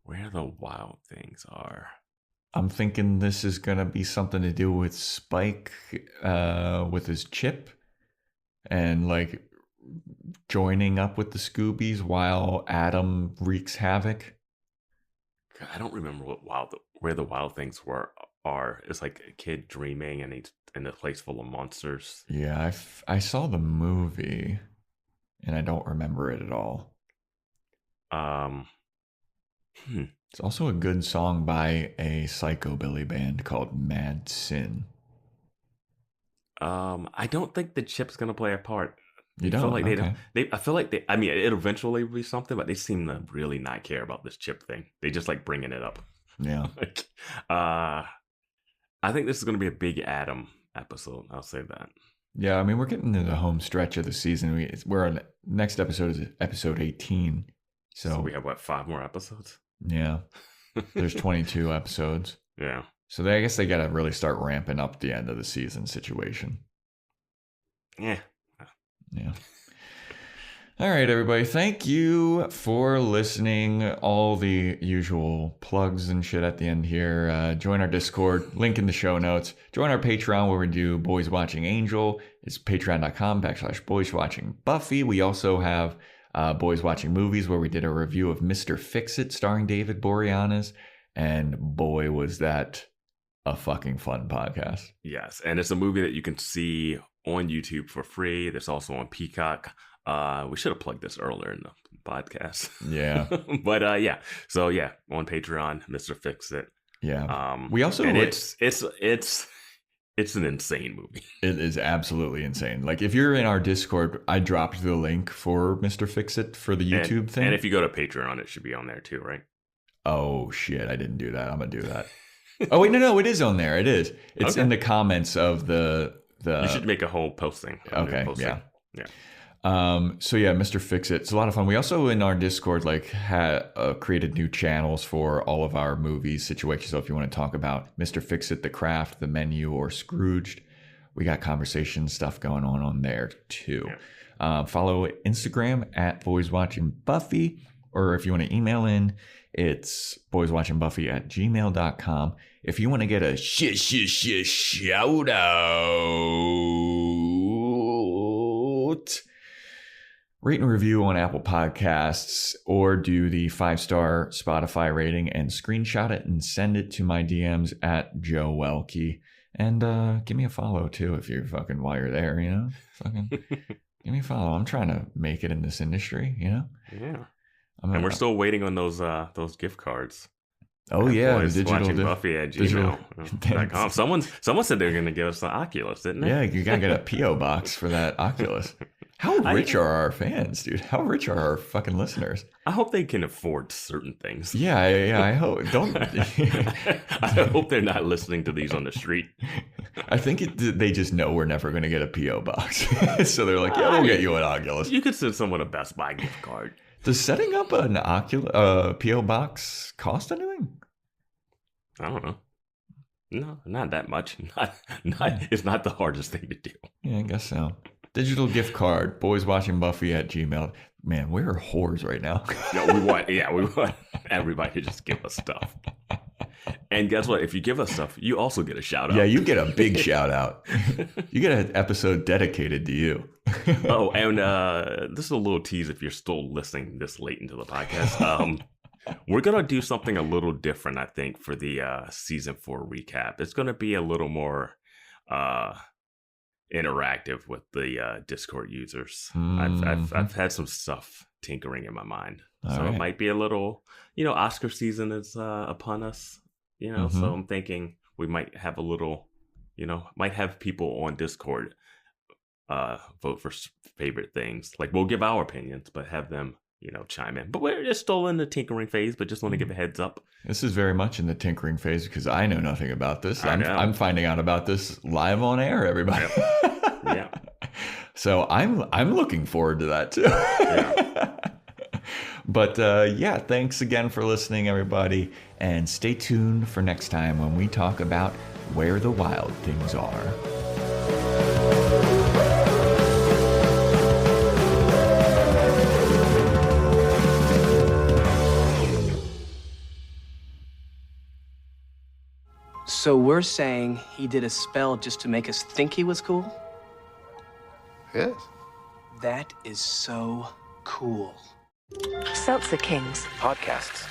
Where the Wild Things Are. I'm thinking this is going to be something to do with Spike with his chip and like joining up with the Scoobies while Adam wreaks havoc. I don't remember where the wild things are. It's like a kid dreaming and he's in a place full of monsters. Yeah, I saw the movie and I don't remember it at all. It's also a good song by a psychobilly band called Mad Sin. I don't think the chip's gonna play a part. You don't? I feel like okay. I feel like I mean, it'll eventually be something, but they seem to really not care about this chip thing. They just like bringing it up. Yeah. I think this is gonna be a big Adam episode. I'll say that. Yeah, I mean, we're getting to the home stretch of the season. We're on next episode is episode 18. So we have 5 more episodes? Yeah. There's 22 episodes. Yeah. So I guess they got to really start ramping up the end of the season situation. Yeah. Yeah. All right, everybody. Thank you for listening. All the usual plugs and shit at the end here. Join our Discord, link in the show notes. Join our Patreon where we do Boys Watching Angel. It's patreon.com/Boys Watching Buffy. We also have Boys Watching Movies where we did a review of Mr. Fix-It starring David Boreanaz. And boy, was that a fucking fun podcast. Yes. And it's a movie that you can see on YouTube for free. That's also on Peacock. We should have plugged this earlier in the podcast. Yeah. But yeah. So yeah, on Patreon, Mr. Fix-It. Yeah. We also and it's an insane movie. It is absolutely insane. Like if you're in our Discord, I dropped the link for Mr. Fix-It for the YouTube thing. And if you go to Patreon, it should be on there too, right? Oh shit, I didn't do that. I'm gonna do that. Oh wait, no, it is on there. It is. It's Okay. in the comments of the. You should make a whole posting. Okay, Yeah. So yeah, Mr. Fix-It. It's a lot of fun. We also in our Discord created new channels for all of our movies situations. So if you want to talk about Mr. Fix-It, The Craft, The Menu, or Scrooged, we got conversation stuff going on there too. Yeah. Follow Instagram at Boys Watching Buffy, or if you want to email in, it's boyswatchingbuffy@gmail.com. If you want to get a shout out, rate and review on Apple Podcasts, or do the 5-star Spotify rating and screenshot it and send it to my DMs at Joe Welke. And give me a follow too if you're fucking while you're there, you know? Fucking give me a follow. I'm trying to make it in this industry, you know? Yeah. And we're still waiting on those gift cards. Oh yeah, Boys digital Watching Buffy at gmail.com. Someone said they were going to give us an Oculus, didn't they? Yeah, you gotta get a PO box for that Oculus. How rich are our fans, dude? How rich are our fucking listeners? I hope they can afford certain things. Yeah. I hope. Don't. I hope they're not listening to these on the street. I think they just know we're never going to get a PO box, so they're like, "Yeah, we'll get you an Oculus." You could send someone a Best Buy gift card. Does setting up an PO box cost anything? I don't know. No, not that much. It's not the hardest thing to do. Yeah, I guess so. Digital gift card, boyswatchingbuffy@gmail. Man, we're whores right now. No, we want everybody to just give us stuff. And guess what? If you give us stuff, you also get a shout out. Yeah, you get a big shout out. You get an episode dedicated to you. Oh, and this is a little tease if you're still listening this late into the podcast. We're going to do something a little different, I think, for the season 4 recap. It's going to be a little more interactive with the Discord users. I've had some stuff tinkering in my mind. So It might be a little, Oscar season is upon us, so I'm thinking we might have a little, might have people on Discord vote for favorite things. Like we'll give our opinions, but have them, chime in. But we're just still in the tinkering phase, but just want to give a heads up. This is very much in the tinkering phase because I know nothing about this. I'm finding out about this live on air, everybody. Yeah. So I'm looking forward to that too. Yeah. But thanks again for listening, everybody, and stay tuned for next time when we talk about where the wild things are. So we're saying he did a spell just to make us think he was cool? Yes. That is so cool. Seltzer Kings Podcasts.